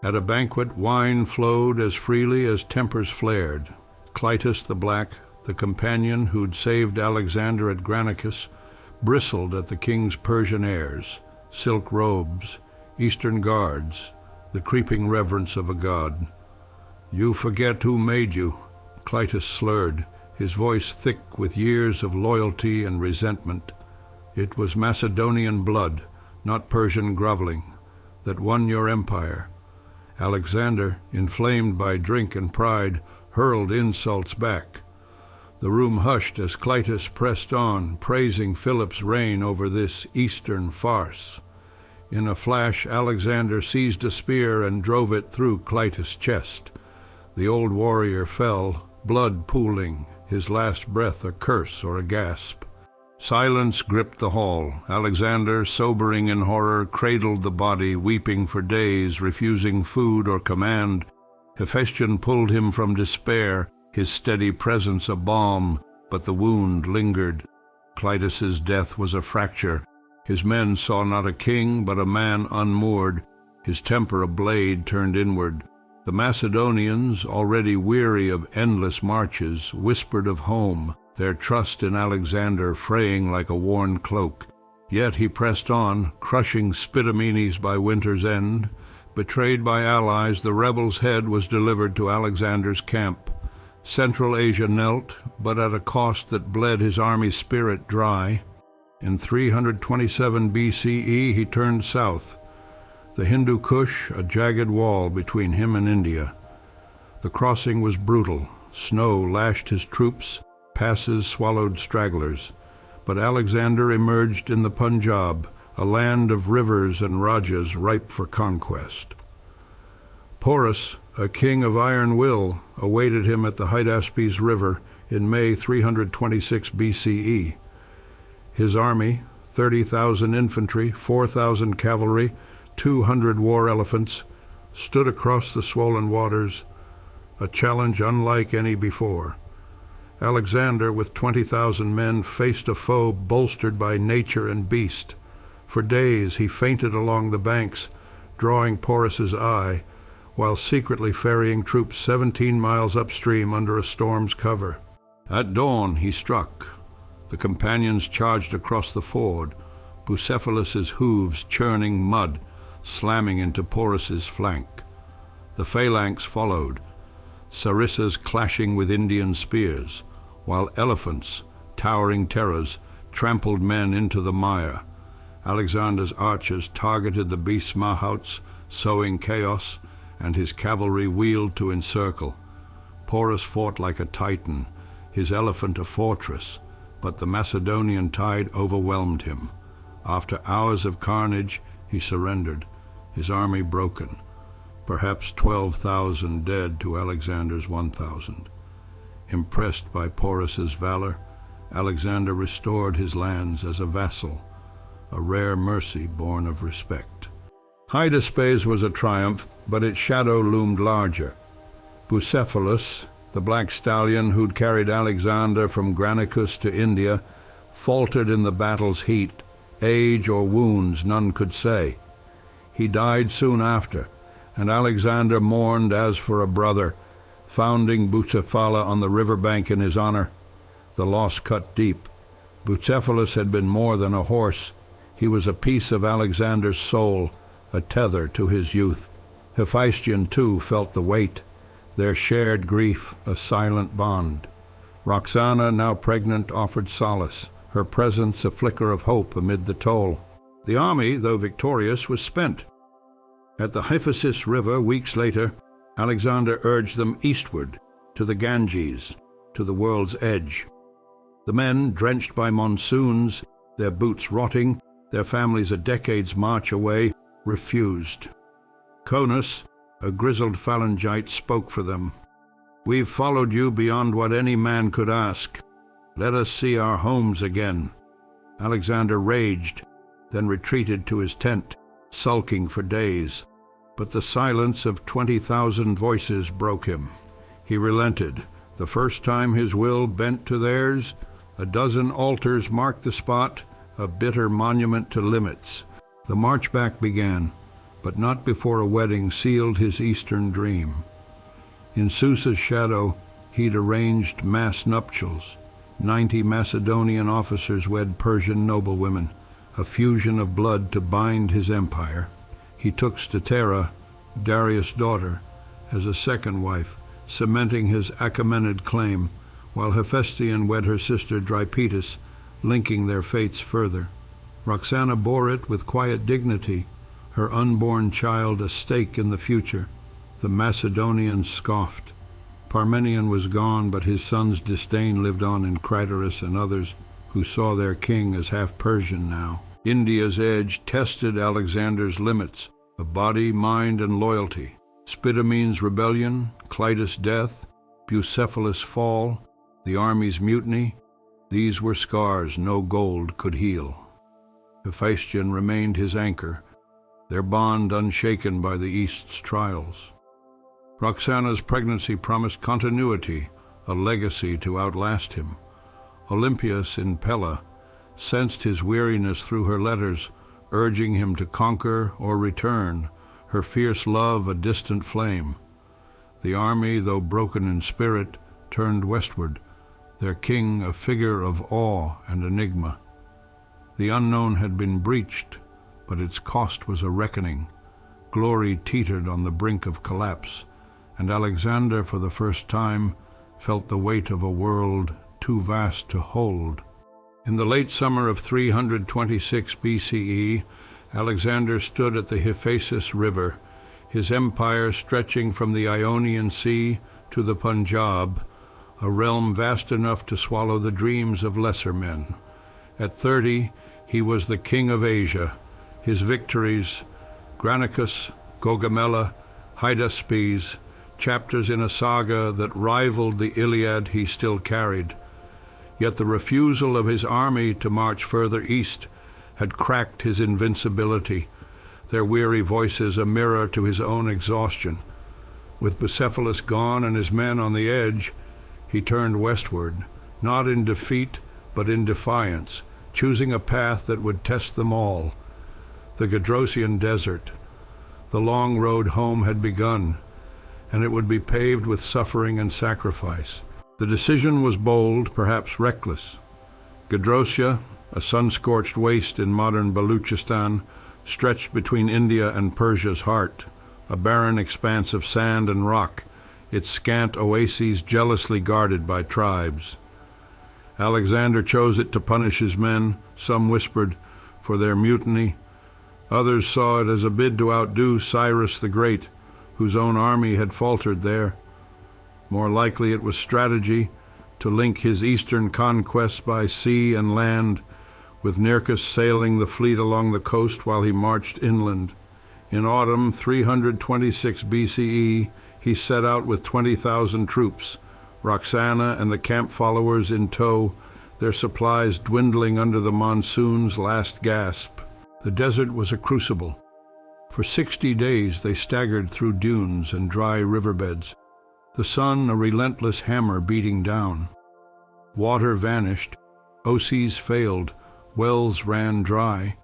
At a banquet, wine flowed as freely as tempers flared. Cleitus the Black, the companion who'd saved Alexander at Granicus, bristled at the king's Persian airs, silk robes, eastern guards, the creeping reverence of a god. "You forget who made you," Cleitus slurred, his voice thick with years of loyalty and resentment. "It was Macedonian blood, not Persian groveling, that won your empire." Alexander, inflamed by drink and pride, hurled insults back. The room hushed as Cleitus pressed on, praising Philip's reign over this eastern farce. In a flash, Alexander seized a spear and drove it through Cleitus' chest. The old warrior fell, blood pooling, his last breath a curse or a gasp. Silence gripped the hall. Alexander, sobering in horror, cradled the body, weeping for days, refusing food or command. Hephaestion pulled him from despair, his steady presence a balm, but the wound lingered. Cleitus's death was a fracture. His men saw not a king, but a man unmoored, his temper a blade turned inward. The Macedonians, already weary of endless marches, whispered of home, their trust in Alexander fraying like a worn cloak. Yet he pressed on, crushing Spidomenes by winter's end. Betrayed by allies, the rebel's head was delivered to Alexander's camp. Central Asia knelt, but at a cost that bled his army's spirit dry. In 327 BCE he turned south. The Hindu Kush, a jagged wall between him and India. The crossing was brutal. Snow lashed his troops, passes swallowed stragglers. But Alexander emerged in the Punjab, a land of rivers and rajas ripe for conquest. Porus, a king of iron will, awaited him at the Hydaspes River in May 326 BCE. His army, 30,000 infantry, 4,000 cavalry, 200 war elephants, stood across the swollen waters, a challenge unlike any before. Alexander, with 20,000 men, faced a foe bolstered by nature and beast. For days he feinted along the banks, drawing Porus's eye, while secretly ferrying troops 17 miles upstream under a storm's cover. At dawn he struck. The companions charged across the ford, Bucephalus's hooves churning mud, slamming into Porus's flank. The phalanx followed, sarissas clashing with Indian spears, while elephants, towering terrors, trampled men into the mire. Alexander's archers targeted the beast's mahouts, sowing chaos, and his cavalry wheeled to encircle. Porus fought like a Titan, his elephant a fortress, but the Macedonian tide overwhelmed him. After hours of carnage, he surrendered, his army broken, perhaps 12,000 dead to Alexander's 1,000. Impressed by Porus's valor, Alexander restored his lands as a vassal, a rare mercy born of respect. Hydaspes was a triumph, but its shadow loomed larger. Bucephalus, the black stallion who'd carried Alexander from Granicus to India, faltered in the battle's heat, age or wounds none could say. He died soon after, and Alexander mourned as for a brother, founding Bucephala on the riverbank in his honor. The loss cut deep. Bucephalus had been more than a horse. He was a piece of Alexander's soul, a tether to his youth. Hephaestion, too, felt the weight, their shared grief a silent bond. Roxana, now pregnant, offered solace, her presence a flicker of hope amid the toll. The army, though victorious, was spent. At the Hyphasis River, weeks later, Alexander urged them eastward, to the Ganges, to the world's edge. The men, drenched by monsoons, their boots rotting, their families a decade's march away, refused. Conus, a grizzled phalangite, spoke for them. "We've followed you beyond what any man could ask. Let us see our homes again." Alexander raged, then retreated to his tent, sulking for days. But the silence of 20,000 voices broke him. He relented. The first time his will bent to theirs, a dozen altars marked the spot, a bitter monument to limits. The march back began, but not before a wedding sealed his eastern dream. In Susa's shadow, he'd arranged mass nuptials. 90 Macedonian officers wed Persian noblewomen, a fusion of blood to bind his empire. He took Statera, Darius' daughter, as a second wife, cementing his Achaemenid claim, while Hephaestion wed her sister Drypetus, linking their fates further. Roxana bore it with quiet dignity, her unborn child a stake in the future. The Macedonians scoffed. Parmenion was gone, but his son's disdain lived on in Craterus and others who saw their king as half Persian now. India's edge tested Alexander's limits of body, mind, and loyalty. Spidomenes' rebellion, Clitus' death, Bucephalus' fall, the army's mutiny, these were scars no gold could heal. Hephaestion remained his anchor, their bond unshaken by the East's trials. Roxana's pregnancy promised continuity, a legacy to outlast him. Olympias in Pella sensed his weariness through her letters, urging him to conquer or return, her fierce love a distant flame. The army, though broken in spirit, turned westward, their king a figure of awe and enigma. The unknown had been breached, but its cost was a reckoning. Glory teetered on the brink of collapse, and Alexander, for the first time, felt the weight of a world too vast to hold. In the late summer of 326 BCE, Alexander stood at the Hephaestus River, his empire stretching from the Ionian Sea to the Punjab, a realm vast enough to swallow the dreams of lesser men. At 30, he was the king of Asia. His victories, Granicus, Gaugamela, Hydaspes, chapters in a saga that rivaled the Iliad he still carried. Yet the refusal of his army to march further east had cracked his invincibility, their weary voices a mirror to his own exhaustion. With Bucephalus gone and his men on the edge, he turned westward, not in defeat, but in defiance, choosing a path that would test them all. The Gedrosian desert. The long road home had begun, and it would be paved with suffering and sacrifice. The decision was bold, perhaps reckless. Gedrosia, a sun-scorched waste in modern Baluchistan, stretched between India and Persia's heart, a barren expanse of sand and rock, its scant oases jealously guarded by tribes. Alexander chose it to punish his men, some whispered, for their mutiny. Others saw it as a bid to outdo Cyrus the Great, whose own army had faltered there. More likely it was strategy to link his eastern conquests by sea and land, with Nearchus sailing the fleet along the coast while he marched inland. In autumn 326 BCE, he set out with 20,000 troops, Roxana and the camp followers in tow, their supplies dwindling under the monsoon's last gasp. The desert was a crucible. For 60 days they staggered through dunes and dry riverbeds, the sun a relentless hammer beating down. Water vanished, oases failed, wells ran dry,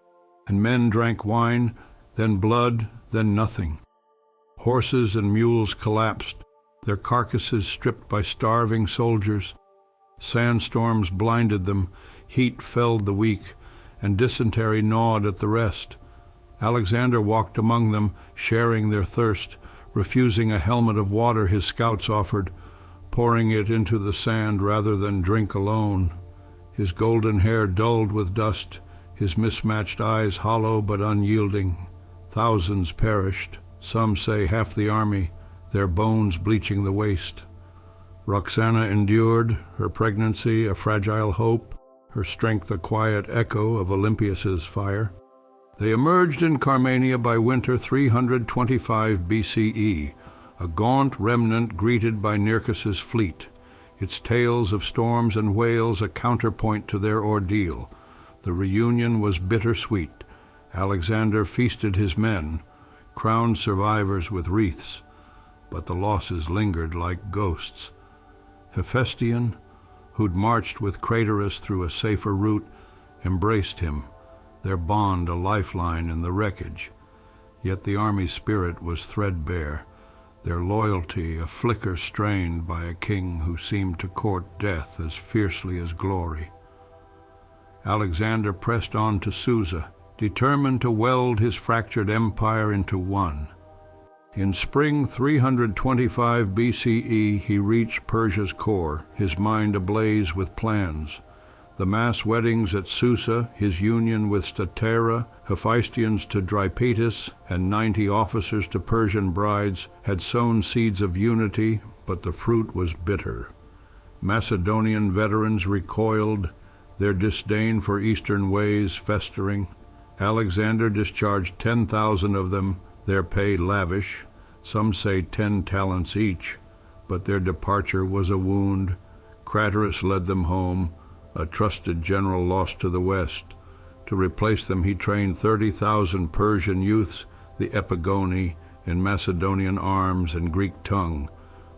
and men drank wine, then blood, then nothing. Horses and mules collapsed, their carcasses stripped by starving soldiers. Sandstorms blinded them, heat felled the weak, and dysentery gnawed at the rest. Alexander walked among them, sharing their thirst, refusing a helmet of water his scouts offered, pouring it into the sand rather than drink alone. His golden hair dulled with dust, his mismatched eyes hollow but unyielding. Thousands perished, some say half the army, their bones bleaching the waste. Roxana endured, her pregnancy a fragile hope, her strength a quiet echo of Olympias's fire. They emerged in Carmania by winter 325 BCE, a gaunt remnant greeted by Nearchus's fleet, its tales of storms and whales a counterpoint to their ordeal. The reunion was bittersweet. Alexander feasted his men, crowned survivors with wreaths, but the losses lingered like ghosts. Hephaestion, who'd marched with Craterus through a safer route, embraced him, their bond a lifeline in the wreckage. Yet the army's spirit was threadbare, their loyalty a flicker strained by a king who seemed to court death as fiercely as glory. Alexander pressed on to Susa, determined to weld his fractured empire into one. In spring 325 BCE, he reached Persia's core, his mind ablaze with plans. The mass weddings at Susa, his union with Statera, Hephaestions to Drypetus, and 90 officers to Persian brides had sown seeds of unity, but the fruit was bitter. Macedonian veterans recoiled, their disdain for Eastern ways festering. Alexander discharged 10,000 of them, their pay lavish, some say 10 talents each, but their departure was a wound. Craterus led them home, a trusted general lost to the west. To replace them he trained 30,000 Persian youths, the Epigoni, in Macedonian arms and Greek tongue,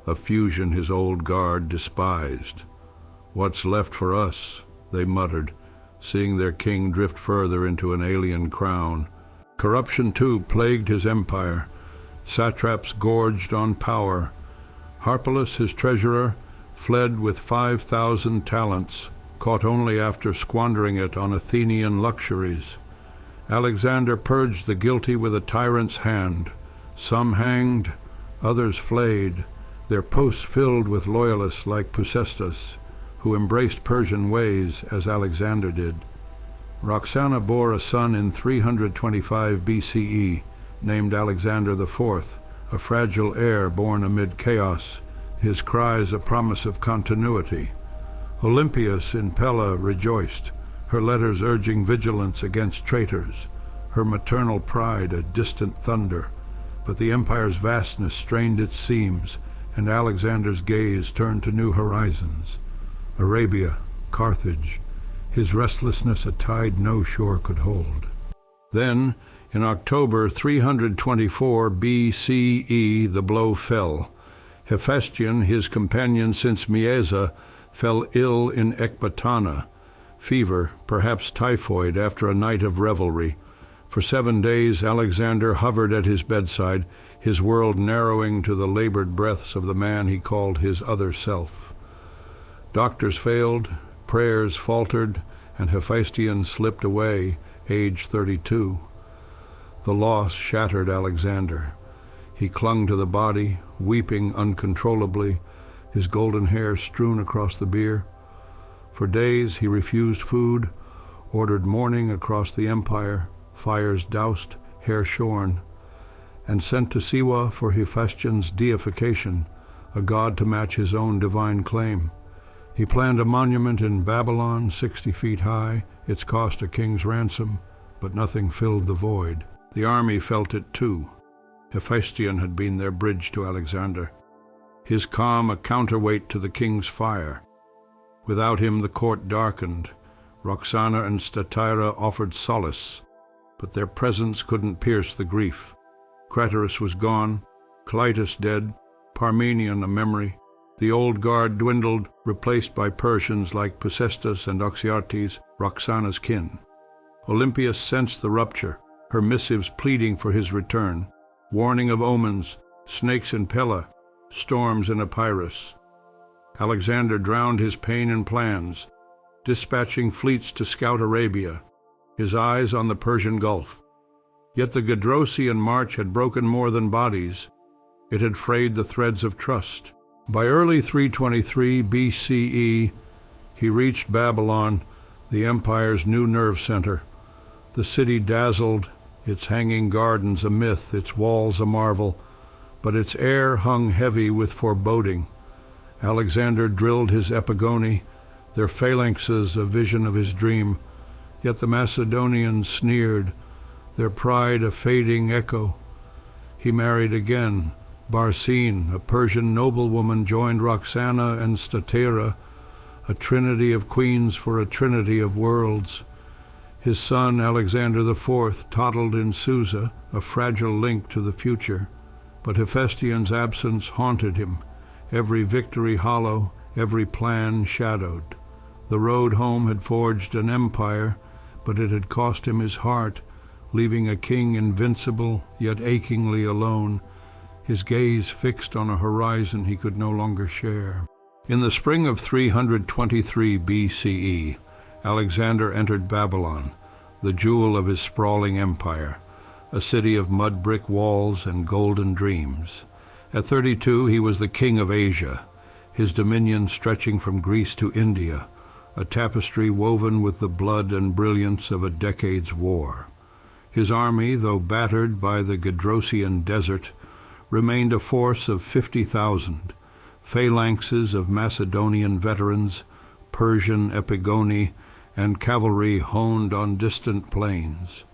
a fusion his old guard despised. "What's left for us?" they muttered, seeing their king drift further into an alien crown. Corruption, too, plagued his empire. Satraps gorged on power. Harpalus, his treasurer, fled with 5,000 talents, caught only after squandering it on Athenian luxuries. Alexander purged the guilty with a tyrant's hand. Some hanged, others flayed, their posts filled with loyalists like Pseucestus, who embraced Persian ways as Alexander did. Roxana bore a son in 325 BCE, named Alexander IV, a fragile heir born amid chaos, his cries a promise of continuity. Olympias in Pella rejoiced, her letters urging vigilance against traitors, her maternal pride a distant thunder. But the empire's vastness strained its seams, and Alexander's gaze turned to new horizons. Arabia, Carthage, his restlessness a tide no shore could hold. Then, in October 324 BCE, the blow fell. Hephaestion, his companion since Mieza, fell ill in Ecbatana, fever, perhaps typhoid, after a night of revelry. For 7 days Alexander hovered at his bedside, his world narrowing to the labored breaths of the man he called his other self. Doctors failed, prayers faltered, and Hephaestion slipped away, age 32. The loss shattered Alexander. He clung to the body, weeping uncontrollably, his golden hair strewn across the bier. For days he refused food, ordered mourning across the empire, fires doused, hair shorn, and sent to Siwa for Hephaestion's deification, a god to match his own divine claim. He planned a monument in Babylon 60 feet high, its cost a king's ransom, but nothing filled the void. The army felt it too. Hephaestion had been their bridge to Alexander, his calm a counterweight to the king's fire. Without him the court darkened. Roxana and Statira offered solace, but their presence couldn't pierce the grief. Craterus was gone, Clytus dead, Parmenion a memory. The old guard dwindled, replaced by Persians like Pseucestus and Oxyartes, Roxana's kin. Olympias sensed the rupture, her missives pleading for his return, warning of omens, snakes in Pella, storms in Epirus. Alexander drowned his pain in plans, dispatching fleets to scout Arabia, his eyes on the Persian Gulf. Yet the Gedrosian march had broken more than bodies. It had frayed the threads of trust. By early 323 BCE, he reached Babylon, the empire's new nerve center. The city dazzled, its hanging gardens a myth, its walls a marvel, but its air hung heavy with foreboding. Alexander drilled his epigoni, their phalanxes a vision of his dream, yet the Macedonians sneered, their pride a fading echo. He married again. Barsine, a Persian noblewoman, joined Roxana and Statira, a trinity of queens for a trinity of worlds. His son, Alexander IV, toddled in Susa, a fragile link to the future. But Hephaestion's absence haunted him, every victory hollow, every plan shadowed. The road home had forged an empire, but it had cost him his heart, leaving a king invincible, yet achingly alone, his gaze fixed on a horizon he could no longer share. In the spring of 323 BCE, Alexander entered Babylon, the jewel of his sprawling empire, a city of mud-brick walls and golden dreams. At 32, he was the king of Asia, his dominion stretching from Greece to India, a tapestry woven with the blood and brilliance of a decade's war. His army, though battered by the Gedrosian desert, remained a force of 50,000, phalanxes of Macedonian veterans, Persian epigoni, and cavalry honed on distant plains.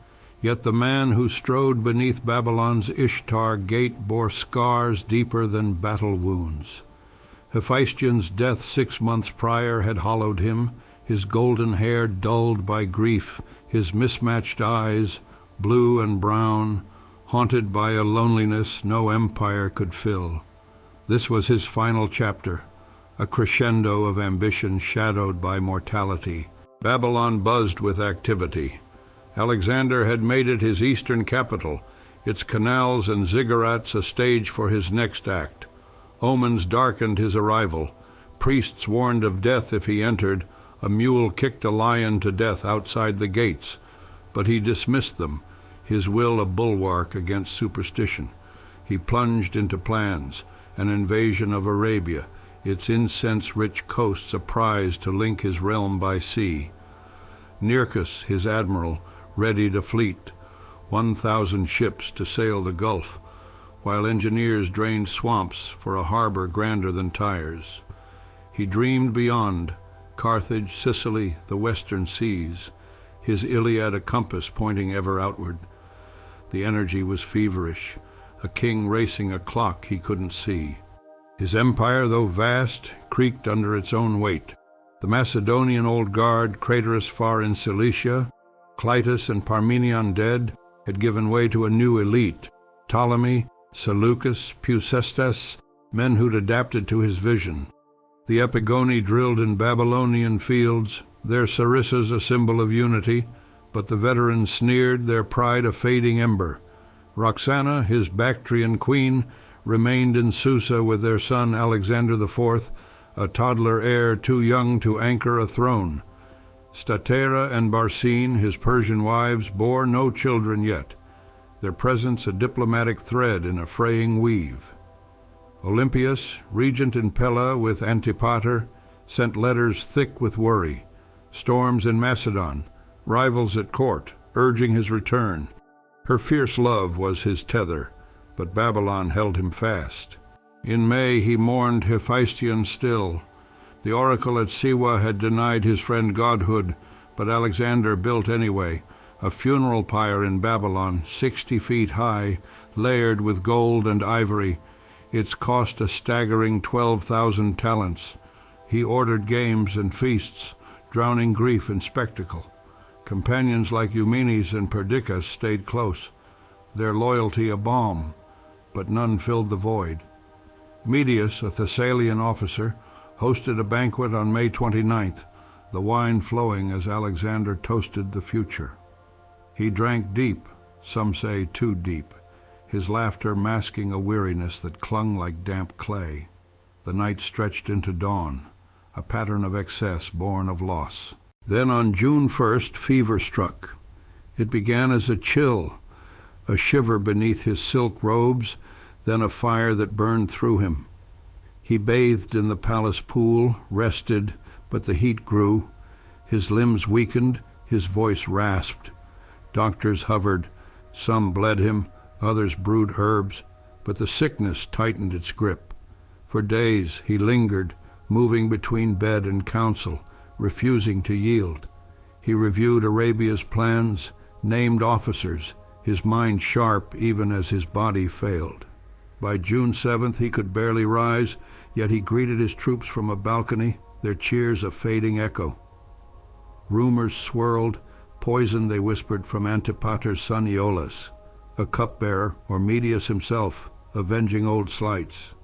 Yet the man who strode beneath Babylon's Ishtar gate bore scars deeper than battle wounds. Hephaestion's death 6 months prior had hollowed him, his golden hair dulled by grief, his mismatched eyes, blue and brown, haunted by a loneliness no empire could fill. This was his final chapter, a crescendo of ambition shadowed by mortality. Babylon buzzed with activity. Alexander had made it his eastern capital, its canals and ziggurats a stage for his next act. Omens darkened his arrival. Priests warned of death if he entered, A mule kicked a lion to death outside the gates, but he dismissed them, his will a bulwark against superstition. He plunged into plans, an invasion of Arabia, its incense-rich coasts a prize to link his realm by sea. Nearchus, his admiral, readied a fleet, 1,000 ships to sail the Gulf, while engineers drained swamps for a harbor grander than Tyre's. He dreamed beyond, Carthage, Sicily, the western seas, his Iliad a compass pointing ever outward. The energy was feverish, a king racing a clock he couldn't see. His empire, though vast, creaked under its own weight. The Macedonian old guard, Craterus far in Cilicia, Clitus and Parmenion dead, had given way to a new elite, Ptolemy, Seleucus, Pusestas, men who'd adapted to his vision. The Epigoni drilled in Babylonian fields, their sarissas a symbol of unity, but the veterans sneered, their pride a fading ember. Roxana, his Bactrian queen, remained in Susa with their son Alexander IV, a toddler heir too young to anchor a throne. Statera and Barsine, his Persian wives, bore no children yet, their presence a diplomatic thread in a fraying weave. Olympias, regent in Pella with Antipater, sent letters thick with worry, storms in Macedon, rivals at court, urging his return. Her fierce love was his tether, but Babylon held him fast. In May he mourned Hephaestion still. The oracle at Siwa had denied his friend godhood, but Alexander built anyway, a funeral pyre in Babylon, 60 feet high, layered with gold and ivory. Its cost a staggering 12,000 talents. He ordered games and feasts, drowning grief in spectacle. Companions like Eumenes and Perdiccas stayed close, their loyalty a balm, but none filled the void. Medius, a Thessalian officer, hosted a banquet on May 29th, the wine flowing as Alexander toasted the future. He drank deep, some say too deep, his laughter masking a weariness that clung like damp clay. The night stretched into dawn, a pattern of excess born of loss. Then on June 1st, fever struck. It began as a chill, a shiver beneath his silk robes, then a fire that burned through him. He bathed in the palace pool, rested, but the heat grew. His limbs weakened, his voice rasped. Doctors hovered. Some bled him, others brewed herbs, but the sickness tightened its grip. For days he lingered, moving between bed and council, refusing to yield. He reviewed Arabia's plans, named officers, his mind sharp even as his body failed. By June 7th he could barely rise, yet he greeted his troops from a balcony, their cheers a fading echo. Rumors swirled, poison they whispered from Antipater's son Iollas, a cupbearer, or Medius himself, avenging old slights.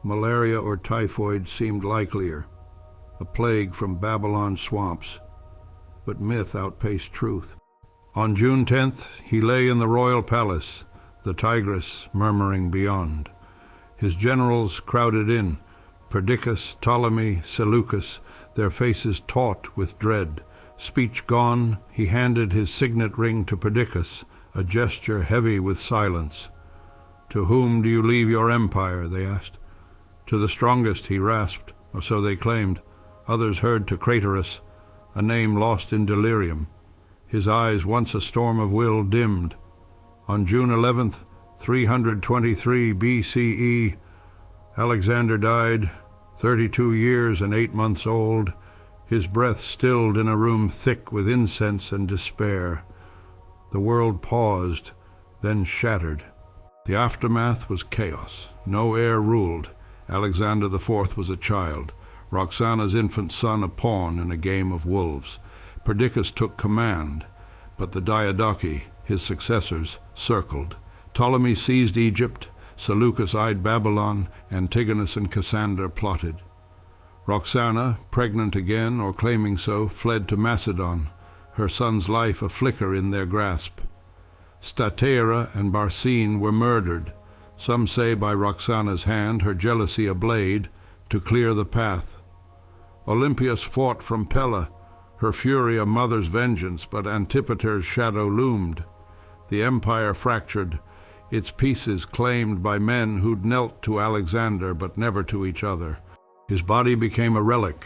Malaria or typhoid seemed likelier, a plague from Babylon's swamps, but myth outpaced truth. On June 10th he lay in the royal palace, the Tigris murmuring beyond. His generals crowded in, Perdiccas, Ptolemy, Seleucus, their faces taut with dread. Speech gone, he handed his signet ring to Perdiccas, a gesture heavy with silence. "To whom do you leave your empire?" they asked. "To the strongest," he rasped, or so they claimed. Others heard to Craterus, a name lost in delirium. His eyes, once a storm of will, dimmed. On June 11th, 323 BCE, Alexander died, 32 years and 8 months old, his breath stilled in a room thick with incense and despair. The world paused, then shattered. The aftermath was chaos. No heir ruled. Alexander IV was a child, Roxana's infant son a pawn in a game of wolves. Perdiccas took command, but the Diadochi, his successors, circled. Ptolemy seized Egypt, Seleucus eyed Babylon, Antigonus and Cassander plotted. Roxana, pregnant again or claiming so, fled to Macedon, her son's life a flicker in their grasp. Statera and Barsine were murdered, some say by Roxana's hand, her jealousy a blade, to clear the path. Olympias fought from Pella, her fury a mother's vengeance, but Antipater's shadow loomed. The empire fractured, its pieces claimed by men who'd knelt to Alexander but never to each other. His body became a relic.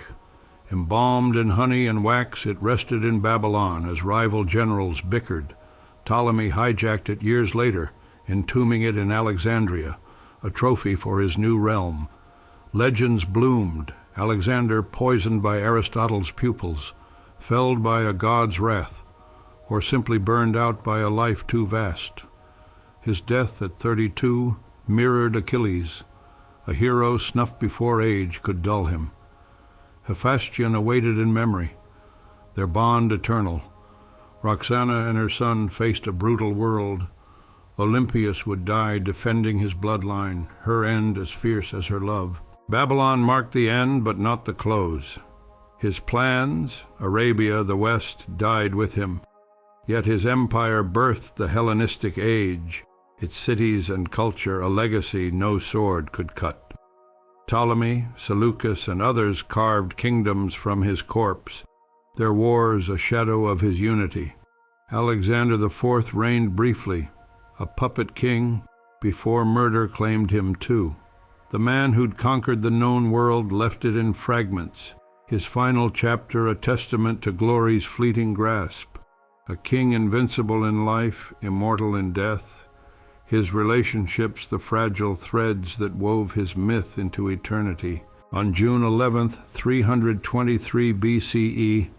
Embalmed in honey and wax, it rested in Babylon as rival generals bickered. Ptolemy hijacked it years later, entombing it in Alexandria, a trophy for his new realm. Legends bloomed, Alexander poisoned by Aristotle's pupils, felled by a god's wrath, or simply burned out by a life too vast. His death at 32 mirrored Achilles. A hero snuffed before age could dull him. Hephaestion awaited in memory, their bond eternal. Roxana and her son faced a brutal world. Olympias would die defending his bloodline, her end as fierce as her love. Babylon marked the end, but not the close. His plans, Arabia, the West, died with him. Yet his empire birthed the Hellenistic age, its cities and culture a legacy no sword could cut. Ptolemy, Seleucus, and others carved kingdoms from his corpse, their wars a shadow of his unity. Alexander IV reigned briefly, a puppet king, before murder claimed him too. The man who'd conquered the known world left it in fragments, his final chapter a testament to glory's fleeting grasp. A king invincible in life, immortal in death, his relationships the fragile threads that wove his myth into eternity. On June 11th, 323 BCE,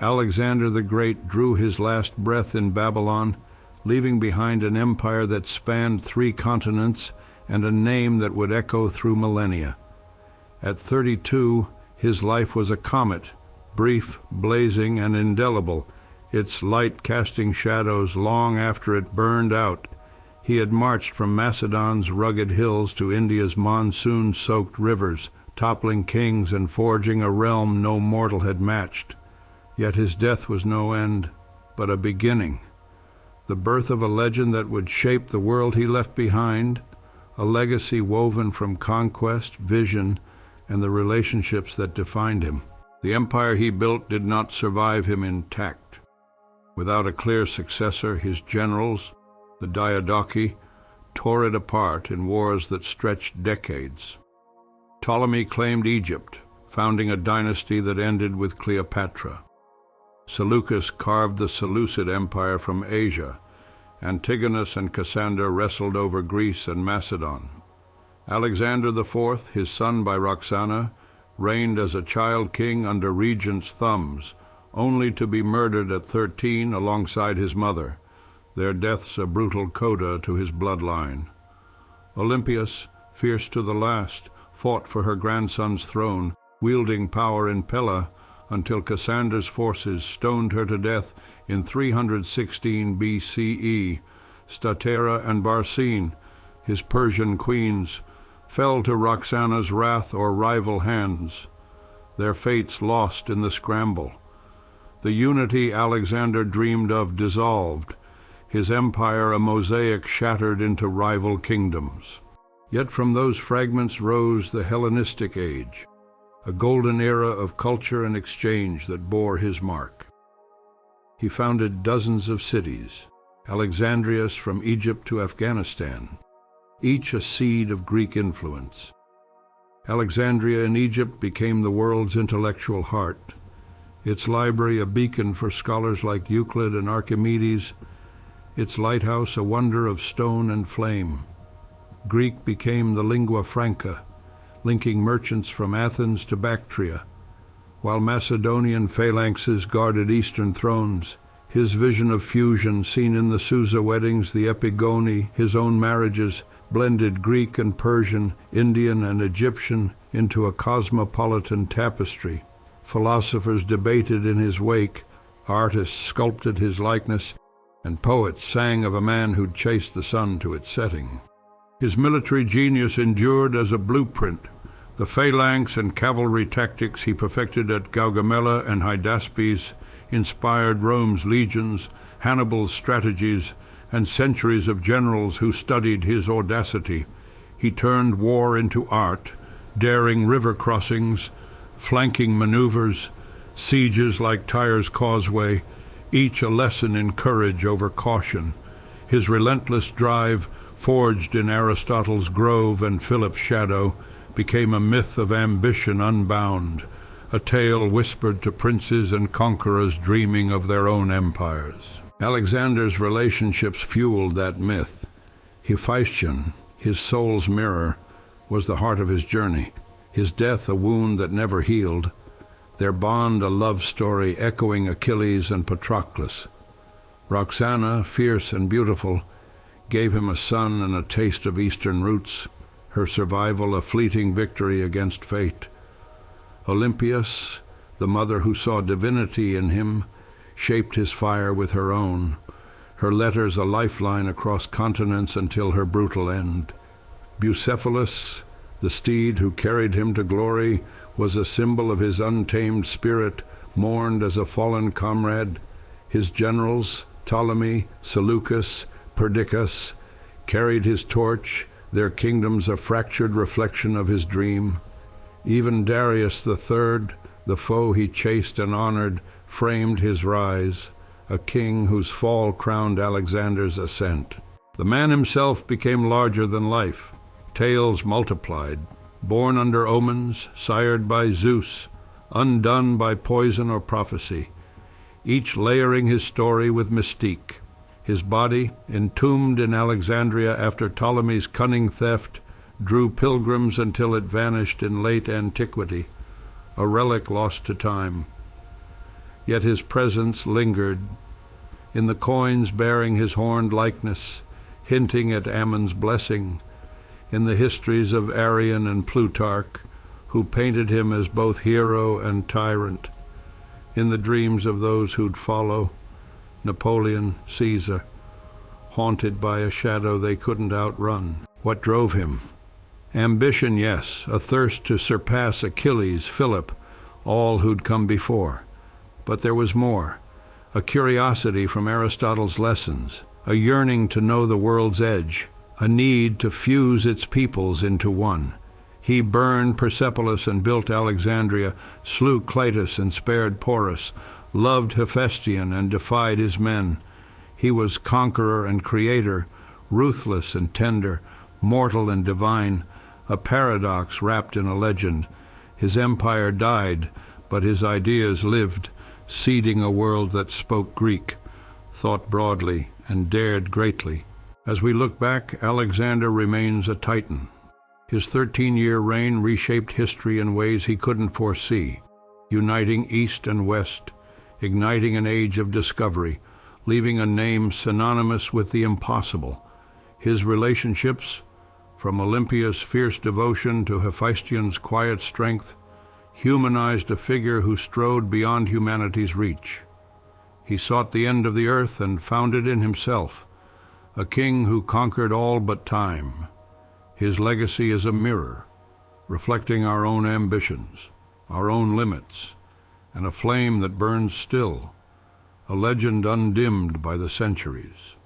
Alexander the Great drew his last breath in Babylon, leaving behind an empire that spanned 3 continents and a name that would echo through millennia. At 32, his life was a comet, brief, blazing, and indelible, its light casting shadows long after it burned out. He had marched from Macedon's rugged hills to India's monsoon-soaked rivers, toppling kings and forging a realm no mortal had matched. Yet his death was no end, but a beginning. The birth of a legend that would shape the world he left behind, a legacy woven from conquest, vision, and the relationships that defined him. The empire he built did not survive him intact. Without a clear successor, his generals, the Diadochi, tore it apart in wars that stretched decades. Ptolemy claimed Egypt, founding a dynasty that ended with Cleopatra. Seleucus carved the Seleucid Empire from Asia. Antigonus and Cassander wrestled over Greece and Macedon. Alexander IV, his son by Roxana, reigned as a child king under regents' thumbs, only to be murdered at 13 alongside his mother, their deaths a brutal coda to his bloodline. Olympias, fierce to the last, fought for her grandson's throne, wielding power in Pella, until Cassander's forces stoned her to death in 316 BCE. Statera and Barsine, his Persian queens, fell to Roxana's wrath or rival hands, their fates lost in the scramble. The unity Alexander dreamed of dissolved, his empire a mosaic shattered into rival kingdoms. Yet from those fragments rose the Hellenistic age, a golden era of culture and exchange that bore his mark. He founded dozens of cities, Alexandrias from Egypt to Afghanistan, each a seed of Greek influence. Alexandria in Egypt became the world's intellectual heart, its library a beacon for scholars like Euclid and Archimedes, its lighthouse a wonder of stone and flame. Greek became the lingua franca, linking merchants from Athens to Bactria, while Macedonian phalanxes guarded eastern thrones. His vision of fusion, seen in the Susa weddings, the epigoni, his own marriages, blended Greek and Persian, Indian and Egyptian into a cosmopolitan tapestry. Philosophers debated in his wake, artists sculpted his likeness, and poets sang of a man who'd chased the sun to its setting. His military genius endured as a blueprint. The phalanx and cavalry tactics he perfected at Gaugamela and Hydaspes inspired Rome's legions, Hannibal's strategies, and centuries of generals who studied his audacity. He turned war into art, daring river crossings, flanking maneuvers, sieges like Tyre's causeway, each a lesson in courage over caution. His relentless drive, forged in Aristotle's grove and Philip's shadow, became a myth of ambition unbound, a tale whispered to princes and conquerors dreaming of their own empires. Alexander's relationships fueled that myth. Hephaestion, his soul's mirror, was the heart of his journey, his death a wound that never healed, their bond a love story echoing Achilles and Patroclus. Roxana, fierce and beautiful, gave him a son and a taste of Eastern roots, her survival a fleeting victory against fate. Olympias, the mother who saw divinity in him, shaped his fire with her own, her letters a lifeline across continents until her brutal end. Bucephalus, the steed who carried him to glory, was a symbol of his untamed spirit, mourned as a fallen comrade. His generals, Ptolemy, Seleucus, Perdiccas, carried his torch, their kingdoms a fractured reflection of his dream. Even Darius III, the foe he chased and honored, framed his rise, a king whose fall crowned Alexander's ascent. The man himself became larger than life. Tales multiplied, born under omens, sired by Zeus, undone by poison or prophecy, each layering his story with mystique. His body, entombed in Alexandria after Ptolemy's cunning theft, drew pilgrims until it vanished in late antiquity, a relic lost to time. Yet his presence lingered, in the coins bearing his horned likeness, hinting at Ammon's blessing, in the histories of Arrian and Plutarch, who painted him as both hero and tyrant, in the dreams of those who'd follow, Napoleon, Caesar, haunted by a shadow they couldn't outrun. What drove him? Ambition, yes, a thirst to surpass Achilles, Philip, all who'd come before. But there was more, a curiosity from Aristotle's lessons, a yearning to know the world's edge, a need to fuse its peoples into one. He burned Persepolis and built Alexandria, slew Cleitus and spared Porus, loved Hephaestion and defied his men. He was conqueror and creator, ruthless and tender, mortal and divine, a paradox wrapped in a legend. His empire died, but his ideas lived, seeding a world that spoke Greek, thought broadly, and dared greatly. As we look back, Alexander remains a titan. His 13-year reign reshaped history in ways he couldn't foresee, uniting East and West, igniting an age of discovery, leaving a name synonymous with the impossible. His relationships, from Olympia's fierce devotion to Hephaestion's quiet strength, humanized a figure who strode beyond humanity's reach. He sought the end of the earth and found it in himself, a king who conquered all but time. His legacy is a mirror, reflecting our own ambitions, our own limits, and a flame that burns still, a legend undimmed by the centuries.